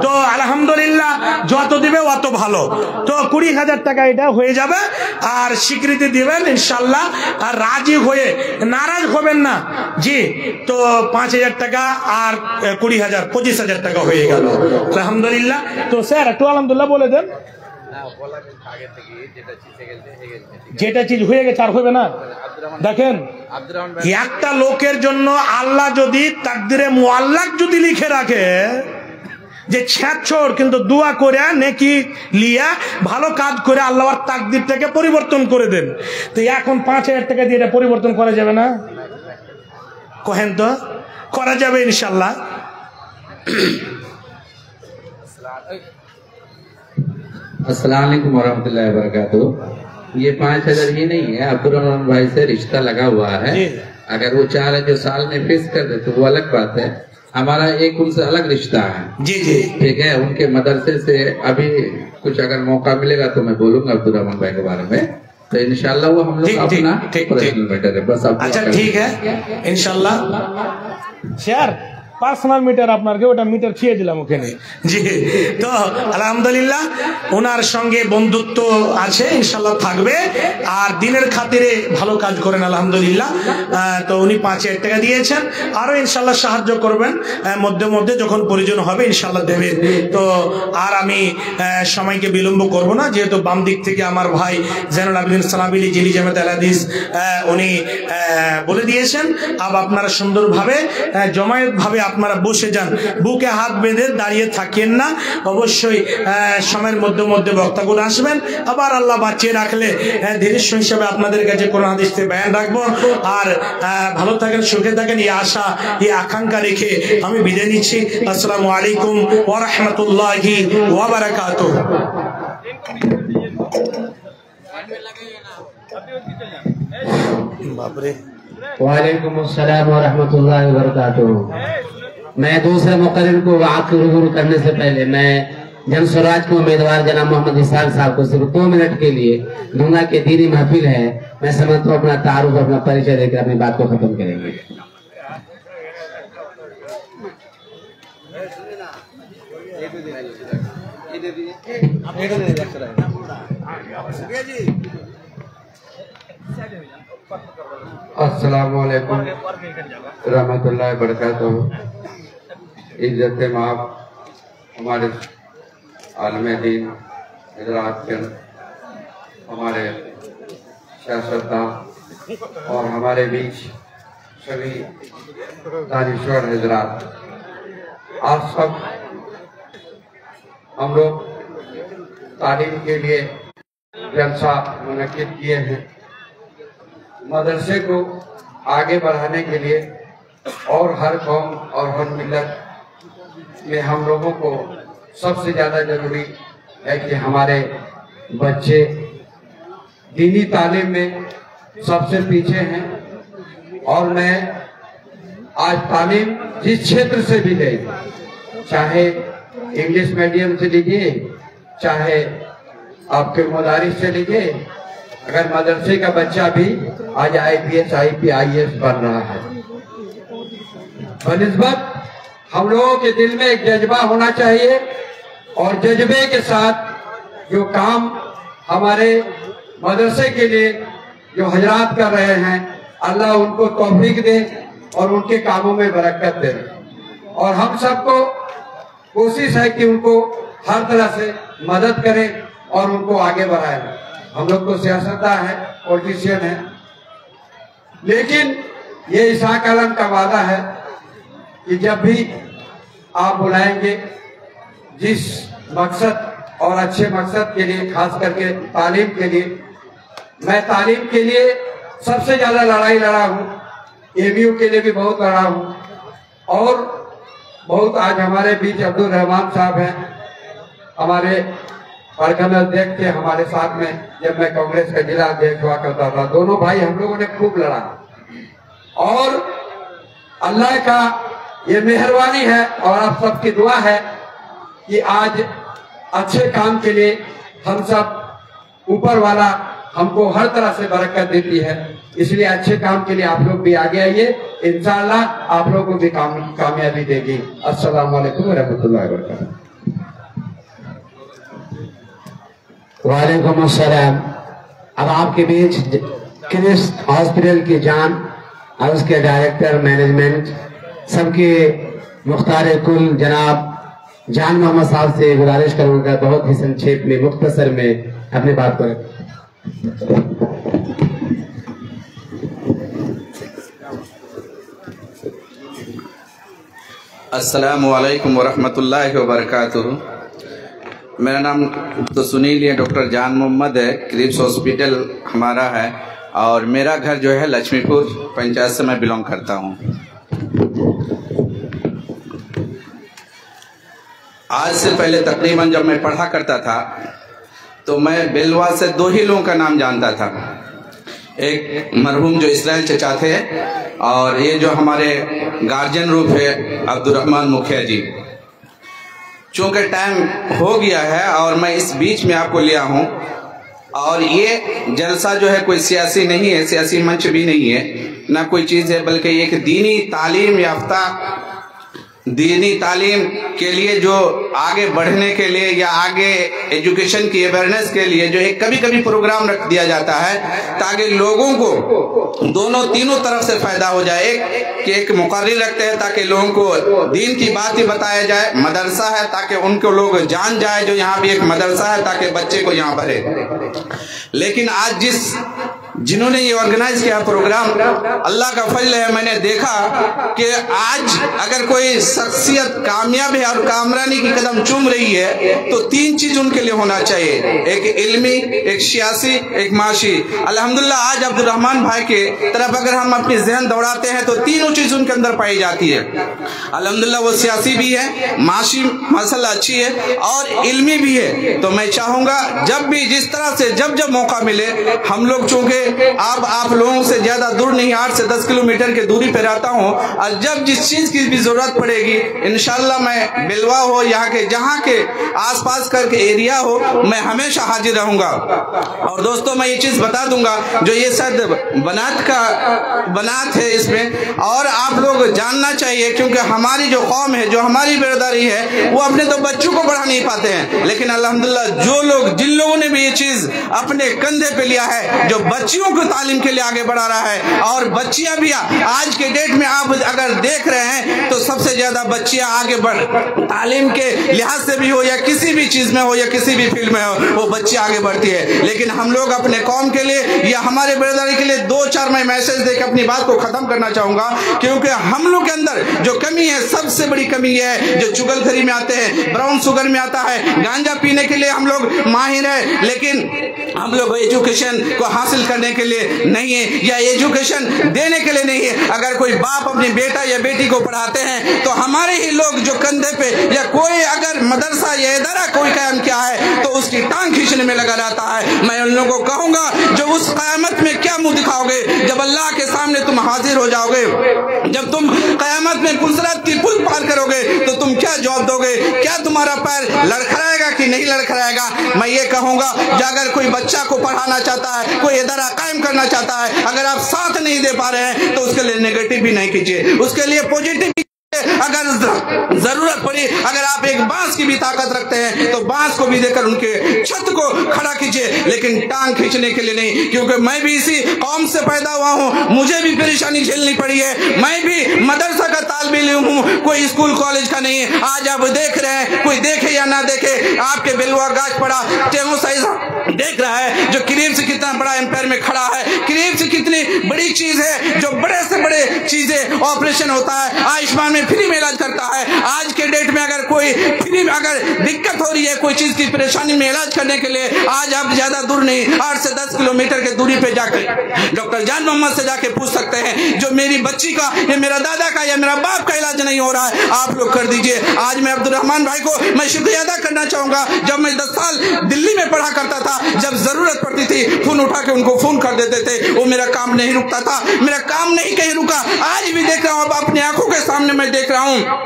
Speaker 1: তো আলহামদুলিল্লাহ, যত দিবে অত ভালো। তো 20,000 টাকা এটা হয়ে যাবে। আর স্বীকৃতি দিবেন ইনশাল্লাহ, আর রাজি হয়ে নারাজ হবেন না। জি তো 5000 টাকা আর 20,000 25,000 টাকা হয়ে গেল আলহামদুলিল্লাহ। তো স্যার একটু আলহামদুলিল্লাহ বলে দেন। যেটা চিজ হয়ে গেছে আর হবে না। দেখেন একটা লোকের জন্য আল্লাহ যদি তাকদিরে মুআল্লাক যদি লিখে রাখে যে ছেঁচড়, কিন্তু দোয়া করে নেকি লিয়া ভালো কাজ করে আল্লাহর তাকদিরটাকে পরিবর্তন করে দেন। তো এখন 5000 টাকা দিয়ে এটা পরিবর্তন করা যাবে না? কহেন তো করা যাবে ইনশাল্লাহ।
Speaker 5: अस्सलाम वालेकुम वरहमतुल्लाहि वबरकातुहू। ये 5000 ही नहीं है, अब्दुर्रहमान भाई से रिश्ता लगा हुआ है। अगर वो चाह रहे जो साल में फिक्स कर दे तो वो अलग बात है, हमारा एक उनसे अलग रिश्ता है। जी जी ठीक है। उनके मदरसे से अभी कुछ अगर मौका मिलेगा तो मैं बोलूंगा अब्दुर्रहमान भाई के बारे में। तो इंशाल्लाह वो हम लोग अपना पर्सनल मैटर है, बस।
Speaker 1: अच्छा ठीक है इंशाल्लाह। शेयर পার্সোনাল মিটার আপনাকে ওটা মিটার ছিয়ে দিলাম ওখানে। জি তো আলহামদুলিল্লাহ ওনার সঙ্গে বন্ধুত্ব আছে, ইনশাল্লাহ থাকবে। আর দিনের খাতিরে ভালো কাজ করেন আলহামদুলিল্লাহ। তো উনি 5000 টাকা দিয়েছেন, আরো ইনশাল্লাহ সাহায্য করবেন মধ্যে মধ্যে, যখন প্রয়োজন হবে ইনশাল্লাহ দেবেন। তো আর আমি সময়কে বিলম্ব করব না, যেহেতু বাম দিক থেকে আমার ভাই জাইনুল আবেদিন সালাবিলি জিলি জামাত আল হাদিস উনি বলে দিয়েছেন। আব আপনারা সুন্দরভাবে জমায়েত ভাবে আপনারা বসে যান, বুকে হাত বেঁধে দাঁড়িয়ে থাকেন না। অবশ্যই সময়ের মধ্যে মধ্যে বক্তাগুলো আসবেন। আবার আল্লাহ বাঁচিয়ে রাখলে ধীরেশ হিসাবে আপনাদের কাছে কোরআন হাদিস থেকে বয়ান রাখবো। আর ভালো থাকেন, সুখে থাকেন, এই আশা এই আকাঙ্ক্ষা রেখে আমি বিদায় নিচ্ছি। আসসালামু আলাইকুম ওয়া রাহমাতুল্লাহি ওয়া বারাকাতুহু। बाप रे।
Speaker 6: वालेकुम अस्सलाम व रहमतुल्लाहि व बरकातुहू। मैं दूसरे मुकर्रिर को वाक़ रुबरू करने से पहले मैं जन स्वराज के उम्मीदवार जनाब मोहम्मद इसाक साहब को सिर्फ 2 मिनट के लिए दूंगा कि दीनी महफिल है। मैं समझता हूँ अपना तारुफ अपना परिचय देकर अपनी बात को खत्म करेंगे।
Speaker 5: अस्सलाम वालेकुम रहमतुल्लाहि बरकातहू। इज्जत माफ हमारे आलमे दीन हजरात के, हमारे सियासतदान और हमारे बीच सभी दानिश्वर हजरात, आज सब हम लोग तालीम के लिए जलसा मुनक्किद किए हैं। मदरसे को आगे बढ़ाने के लिए और हर कौम और हर मिल्लत में हम लोगों को सबसे ज्यादा जरूरी है कि हमारे बच्चे दीनी तालीम में सबसे पीछे हैं। और मैं आज तालीम जिस क्षेत्र से भी ले, चाहे इंग्लिश मीडियम से लीजिए, चाहे आपके मदारिस से लीजिए, अगर मदरसे का बच्चा भी आज IPS IPS बन रहा है, बनिस्बत हम लोगों के दिल में एक जज्बा होना चाहिए और जज्बे के साथ जो काम हमारे मदरसे के लिए जो हजरात कर रहे हैं, अल्लाह उनको तौफीक दे और उनके कामों में बरकत दे। और हम सबको कोशिश है कि उनको हर तरह से मदद करें और उनको आगे बढ़ाएं। हम लोग तो सियासतदान है, पॉलिटिशियन है, लेकिन ये इसाक आलम का वादा है कि जब भी आप बुलाएंगे, जिस मकसद और अच्छे मकसद के लिए, खास करके तालीम के लिए, मैं तालीम के लिए सबसे ज्यादा लड़ाई लड़ा हूँ, ABU के लिए भी बहुत लड़ा हूँ। और बहुत आज हमारे बीच अब्दुल रहमान साहब हैं, हमारे प्रखंड अध्यक्ष थे हमारे साथ में जब मैं कांग्रेस का जिला अध्यक्ष हुआ करता था। दोनों भाई हम लोगों ने खूब लड़ा और अल्लाह का ये मेहरबानी है और आप सबकी दुआ है कि आज अच्छे काम के लिए हम सब, ऊपर वाला हमको हर तरह से बरकत देती है। इसलिए अच्छे काम के लिए आप लोग भी आगे आइए, इंशाअल्लाह आप लोगों को भी कामयाबी देगी। अस्सलाम वालेकुम व रहमतुल्लाहि व बरकातहू।
Speaker 6: वालेकुम अस्सलाम। अब आपके बीच क्रिस्ट हॉस्पिटल की जान और उसके डायरेक्टर मैनेजमेंट सबके मुख्तार कुल जनाब जान मोहम्मद साहब से गुजारिश करूंगा बहुत ही संक्षेप में, मुख्तसर में अपनी बात को रखें।
Speaker 7: अस्सलामु अलैकुम वरहमतुल्लाहि वबरकातुहू। मेरा नाम तो सुनील है, डॉक्टर जान मोहम्मद है, क्रिप्स हॉस्पिटल हमारा है और मेरा घर जो है लक्ष्मीपुर पंचायत से मैं बिलोंग करता हूँ। आज से पहले तकरीबन जब मैं पढ़ा करता था तो मैं बेलवा से 2 ही लोगों का नाम जानता था। एक मरहूम जो इसराइल चचा थे और ये जो हमारे गार्जियन रूप है अब्दुर्रहमान मुखिया जी। चूंकि टाइम हो गया है और मैं इस बीच में आपको लिया हूँ और ये जलसा जो है कोई सियासी नहीं है, सियासी मंच भी नहीं है, ना कोई चीज़ है, बल्कि एक दीनी तालीम याफ्ता, दीनी तालीम के लिए जो आगे बढ़ने के लिए या आगे एजुकेशन की अवेयरनेस के लिए जो है कभी कभी प्रोग्राम रख दिया जाता है ताकि लोगों को दोनों तीनों तरफ से फायदा हो जाए। एक मुकर्रिर रखते हैं ताकि लोगों को दीन की बात ही बताया जाए, मदरसा है ताकि उनको लोग जान जाए जो यहाँ भी एक मदरसा है ताकि बच्चे को यहाँ पढ़े। लेकिन आज जिन्होंने ये ऑर्गेनाइज किया प्रोग्राम, अल्लाह का फजल है, मैंने देखा कि आज अगर कोई शख्सियत कामयाब है और कामरानी की कदम चूम रही है तो 3 चीज उनके लिए होना चाहिए, एक इल्मी, एक सियासी, एक माशी। अल्हम्दुलिल्लाह आज अब्दुर्रहमान भाई के के तरफ अगर हम अपनी जहन दौड़ाते हैं तो तीनों चीज उनके अंदर पाई जाती है। अल्हम्दुलिल्लाह वो सियासी भी है, माशी मसला अच्छी है और इल्मी भी है। तो मैं चाहूंगा जब भी जिस तरह से जब जब मौका मिले हम लोग, चूंकि आप लोगों से ज्यादा दूर नहीं, 8 से 10 किलोमीटर की दूरी पे रहता हूँ, और जब जिस चीज की भी जरूरत पड़ेगी इंशाल्लाह मैं बिलवा हो यहाँ के जहाँ के आसपास करके एरिया हो, मैं हमेशा हाजिर रहूंगा। और दोस्तों मैं ये चीज बता दूंगा, जो ये शायद बनात है इसमें, और आप लोग जानना चाहिए, क्योंकि हमारी जो कौम है, जो हमारी बिरादरी है, वो अपने तो बच्चों को पढ़ा नहीं पाते हैं, लेकिन अल्हम्दुलिल्लाह जो लोग, जिन लोगों ने भी ये चीज अपने कंधे पे लिया है, जो बच्चियों को तालीम के लिए आगे बढ़ा रहा है, और बच्चियां भी आज के डेट में आप अगर देख रहे हैं तो सबसे ज्यादा बच्चियां आगे बढ़, तालीम के लिहाज से भी हो या किसी भी चीज में हो या किसी भी फील्ड में हो, वो बच्ची आगे बढ़ती है। लेकिन हम लोग अपने कौम के लिए या हमारे बिरादरी के लिए 2-4 मैं मैसेज देकर अपनी बात को खत्म करना चाहूंगा, क्योंकि हम लोग के अंदर जो कमी है, सबसे बड़ी कमी यह है, जो चुगलखोरी में आते हैं, ब्राउन शुगर में आता है, गांजा पीने के लिए हम लोग माहिर है, लेकिन हम लोग एजुकेशन को हासिल करने के लिए नहीं है या एजुकेशन देने के लिए नहीं है। अगर कोई बाप अपनी बेटा या बेटी को पढ़ाते हैं तो हमारे ही लोग जो कंधे पे, या कोई अगर मदरसा या इदारा कोई कायम किया है तो उसकी टांग खींचने में लगा रहता है। मैं उन लोगों को कहूंगा, जो उस कयामत में क्या मुंह दिखाओगे जब अल्लाह के सामने तुम हाजिर हो जाओगे, जब तुम कयामत में पुलसरात की पुल पार करोगे तो तुम क्या जवाब दोगे? क्या तुम्हारा पैर लड़खड़ाएगा कि नहीं लड़खड़ाएगा? मैं ये कहूंगा, अगर कोई बच्चा को पढ़ाना चाहता है, कोई इदारा कायम करना चाहता है, अगर आप साथ नहीं दे पा रहे हैं तो उसके लिए नेगेटिव भी नहीं कीजिए, उसके लिए पॉजिटिव। अगर जरूरत पड़ी, अगर आप एक बांस की भी ताकत रखते हैं तो बांस को भी देकर उनके छत को खड़ा कीजिए, लेकिन टांग खींचने के लिए नहीं। क्योंकि मैं भी इसी कौम से पैदा हुआ हूँ, मुझे भी परेशानी झेलनी पड़ी है, मैं भी मदरसा का तालिब इल्म हूँ, कोई स्कूल कॉलेज का नहीं। आज आप देख रहे हैं, कोई देखे या ना देखे, आपके बेलवा गाछ पड़ा टेमो साइज देख रहा है, जो करीब से कितना बड़ा एम्पायर में खड़ा है, करीब से कितनी बड़ी चीज है, जो बड़े से बड़े चीजें ऑपरेशन होता है, आयुष्मान में फ्री में इलाज करता है। आज के डेट में अगर कोई फ्री में अगर दिक्कत हो रही है कोई चीज की परेशानी में इलाज करने के लिए, आज आप ज्यादा दूर नहीं, 8 से 10 किलोमीटर की दूरी पे जाकर डॉक्टर जान मोहम्मद से जाके पूछ सकते हैं, जो मेरी बच्ची का या मेरा दादा का या मेरा बाप का इलाज नहीं हो रहा है, आप लोग कर दीजिए। आज मैं अब्दुल रहमान भाई को मैं शुक्रिया अदा करना चाहूंगा। जब मैं 10 साल दिल्ली में पढ़ा करता था, जब जरूरत पड़ती थी फोन उठा के उनको फोन कर देते थे, वो मेरा काम नहीं रुकता था, मेरा काम नहीं कहीं रुका। आज भी देख रहा हूँ, अब अपनी आंखों के सामने मैं देख रहा हूँ,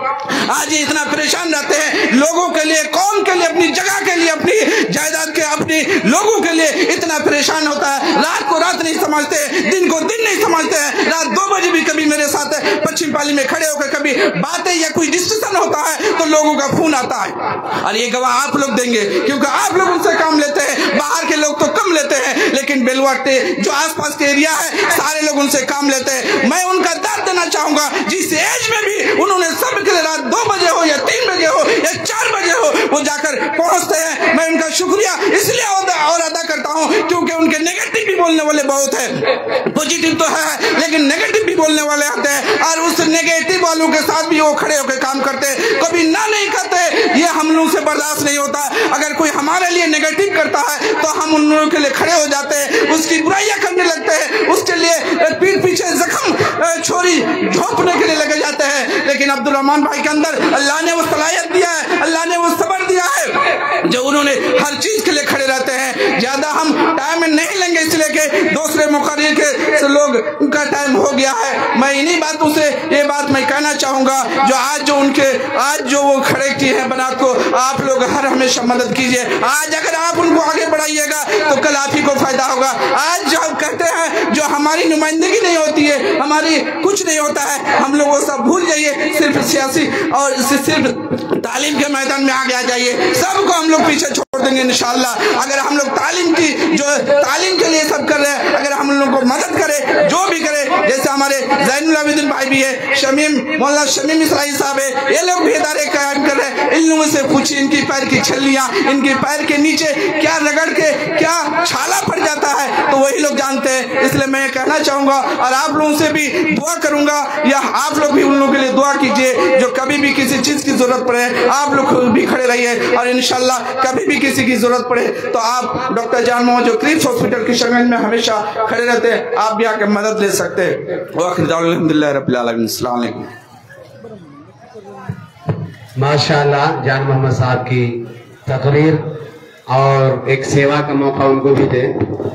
Speaker 7: आज ये इतना परेशान रहते हैं लोगों के लिए, कौम के लिए, अपनी जगह के लिए, अपनी जायदाद के, अपने लोगों के लिए इतना परेशान होता है। रात को रात नहीं समझते, दिन को दिन नहीं समझते हैं। रात 2 बजे भी कभी मेरे साथ पश्चिम पाली में खड़े होकर कभी बातें या कोई डिस्कशन होता है तो लोगों का फोन आता है, और ये गवाह आप लोग देंगे, क्योंकि आप लोग उनसे काम लेते हैं, बाहर के लोग तो कम लेते हैं, लेकिन बेलवाटे जो आसपास के एरिया है सारे लोग उनसे काम लेते हैं। मैं उनका दाद देना चाहूंगा, जिस एज में भी उन्होंने सबके लिए रात 2 बजे हो या 3 बजे हो या 4 बजे हो वो जाकर पहुंचते हैं। मैं उनका शुक्रिया इसलिए और अदा करता हूं क्योंकि उनके नेगेटिव भी बोलने वाले बहुत है, पॉजिटिव तो है लेकिन नेगेटिव भी बोलने वाले आते हैं, और उस नेगेटिव वालों के साथ भी वो खड़े होकर काम करते हैं, कभी ना नहीं करते। ये हम लोगों से बर्दाश्त नहीं होता। अगर कोई हमारे लिए नेगेटिव करता है तो हम उन लोगों के लिए खड़े हो जाते हैं, उसकी बुराइयां करने लगते हैं, उसके लिए पीठ पीछे जख्म छोरी झोंपने के लिए लगे जाते हैं। लेकिन अब्दुल रहमान भाई के अंदर अल्लाह ने वो सलाहियत दिया है, अल्लाह ने वो सब्र दिया है, जो उन्होंने हर चीज के लिए खड़े रहते हैं। ज्यादा हम टाइम नहीं लेंगे, इसलिए कि दूसरे मुकर्रिर के लोग उनका टाइम हो गया है। मैं इन्हीं बातों से ये बात मैं कहना चाहूंगा, जो आज जो वो खड़े किए हैं बनात को, आप लोग हर हमेशा मदद कीजिए। आज अगर आप उनको आगे बढ़ाइएगा तो कल आप ही को फायदा होगा। आज जो आप कहते हैं जो हमारी नुमाइंदगी नहीं होती है, हमारी कुछ नहीं होता है, हम लोग वो सब भूल जाइए, सिर्फ सियासी और सिर्फ तालीम के मैदान में आगे आ जाइए, सबको हम लोग पीछे छोड़ देंगे इंशाअल्लाह। अगर हम लोग तालीम के लिए सब कर रहे हैं, अगर हम लोग को मदद करें, जो भी करें, जैसे हमारे जैनुल आबिदीन भाई भी है, शमीम मौलाना शमीम इसराइल साहब है, ये लोग भी इदारे कायम कर रहे हैं। इन लोगों से पूछिए इनकी पैर की छल्लियां, इनके पैर के नीचे क्या रगड़ के क्या छाला पड़ जाता है तो वही लोग जानते हैं। इसलिए मैं कहना चाहूंगा और आप लोगों से भी दुआ करूंगा, या आप लोग भी उन लोगों के लिए दुआ कीजिए जो कभी भी किसी चीज की जरूरत पड़े आप लोग भी खड़े रहिए, और इंशाल्लाह कभी भी किसी की जरूरत पड़े तो आप डॉक्टर जान मोहम्मद जो क्रिप्स हॉस्पिटल की शगल में हमेशा खड़े रहते हैं, आप भी आकर मदद ले सकते हैं। अल्हम्दुलिल्लाह रब्बिल आलमीन। अस्सलाम वालेकुम।
Speaker 6: माशाअल्लाह जान मोहम्मद साहब की तकरीर और एक सेवा का मौका उनको भी दे।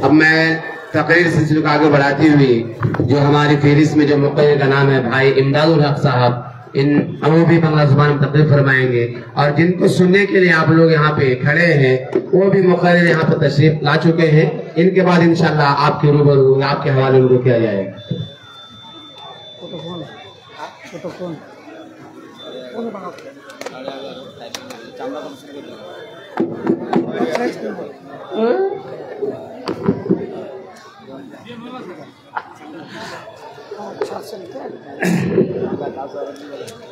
Speaker 6: अब मैं तकरीर सिलसिले को आगे बढ़ाती हुई जो हमारी फहरिस्त में जो मुक़र्रिर का नाम है भाई इमदादुल हक साहब, इन वो भी बांग्ला ज़ुबान में तकरीर फरमाएंगे, और जिनको सुनने के लिए आप लोग यहाँ पे खड़े हैं वो भी मुक़र्रिर यहाँ पे तशरीफ ला चुके हैं। इनके बाद इंशाल्लाह आपके रूबरू आपके हवाले उनको किया जाएगा।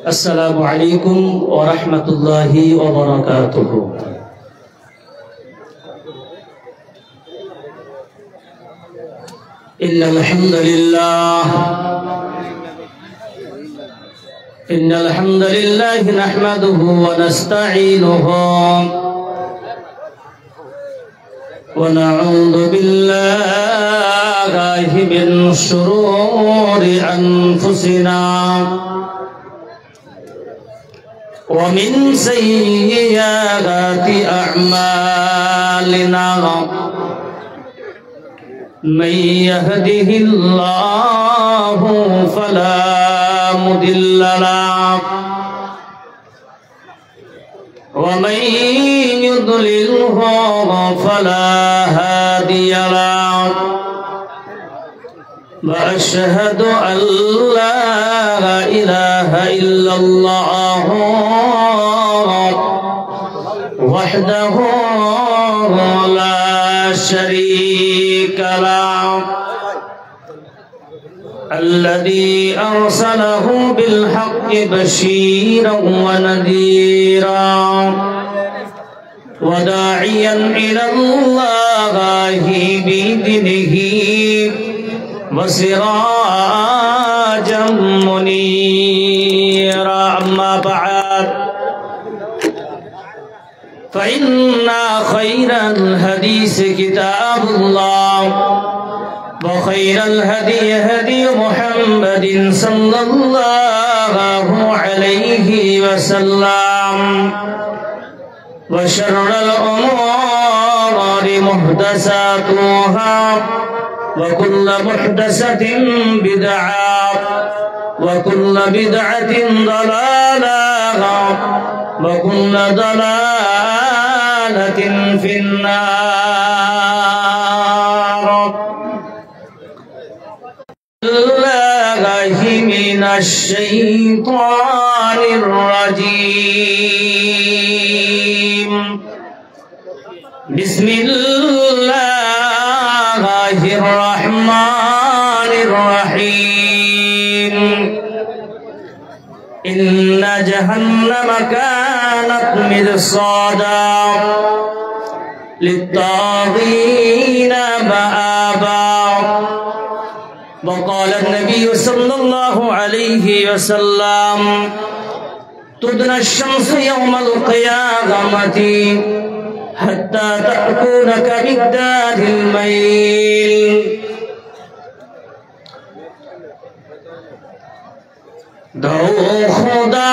Speaker 8: अस्सलामु अलैकुम व रहमतुल्लाहि व बरकातुहू। इन्नल हम्दुलिल्लाह नहमदुहु व नस्तईनुहु व नऊज़ु बिल्लाहि मिन शुरूरि अनफुसिना वमिन सय्यिआति अअमालिना मन यहदिहिल्लाहु फला मुदिल्ल लहु वमन युद्लिल्हु फला हादिय लहु व अशहदु अल्ला इलाहा इल्लल्लाहु वहदहु ला शरीका लहु अल्लज़ी अरसलहु बिलहक़्क़ि बशीरन व नज़ीरा व दाइयन इलल्लाहि बिइज़निही व सिराजम मुनीरा। अम्मा बअद फ़इन्ना खैरल हदीस किताबुल्लाह व खैरल हदी हदी मुहम्मदिन सल्लल्लाहु अलैहि वसल्लम व शर्रल उमूरि मुहदसातुहा व कुल्लु मुहदसतिन बिदअह व कुल्लु बिदअतिन दलालह व कुल्लु दलालतिन फिन्नार। बिस्मिल्लाहि मिनश शैतानिर रजीम। बिस्मिल्लाहिर रहमानिर रहीम। इन्ना जहन्नम कानत मिरसादा लित्तागीना मआबा। वक़ाल नबी सल्लल्लाहु अलैहि वसल्लम तुदना शम्स यौमल क़ियामती हत्ता तकून कमिद्दादिल मैल। दो खुदा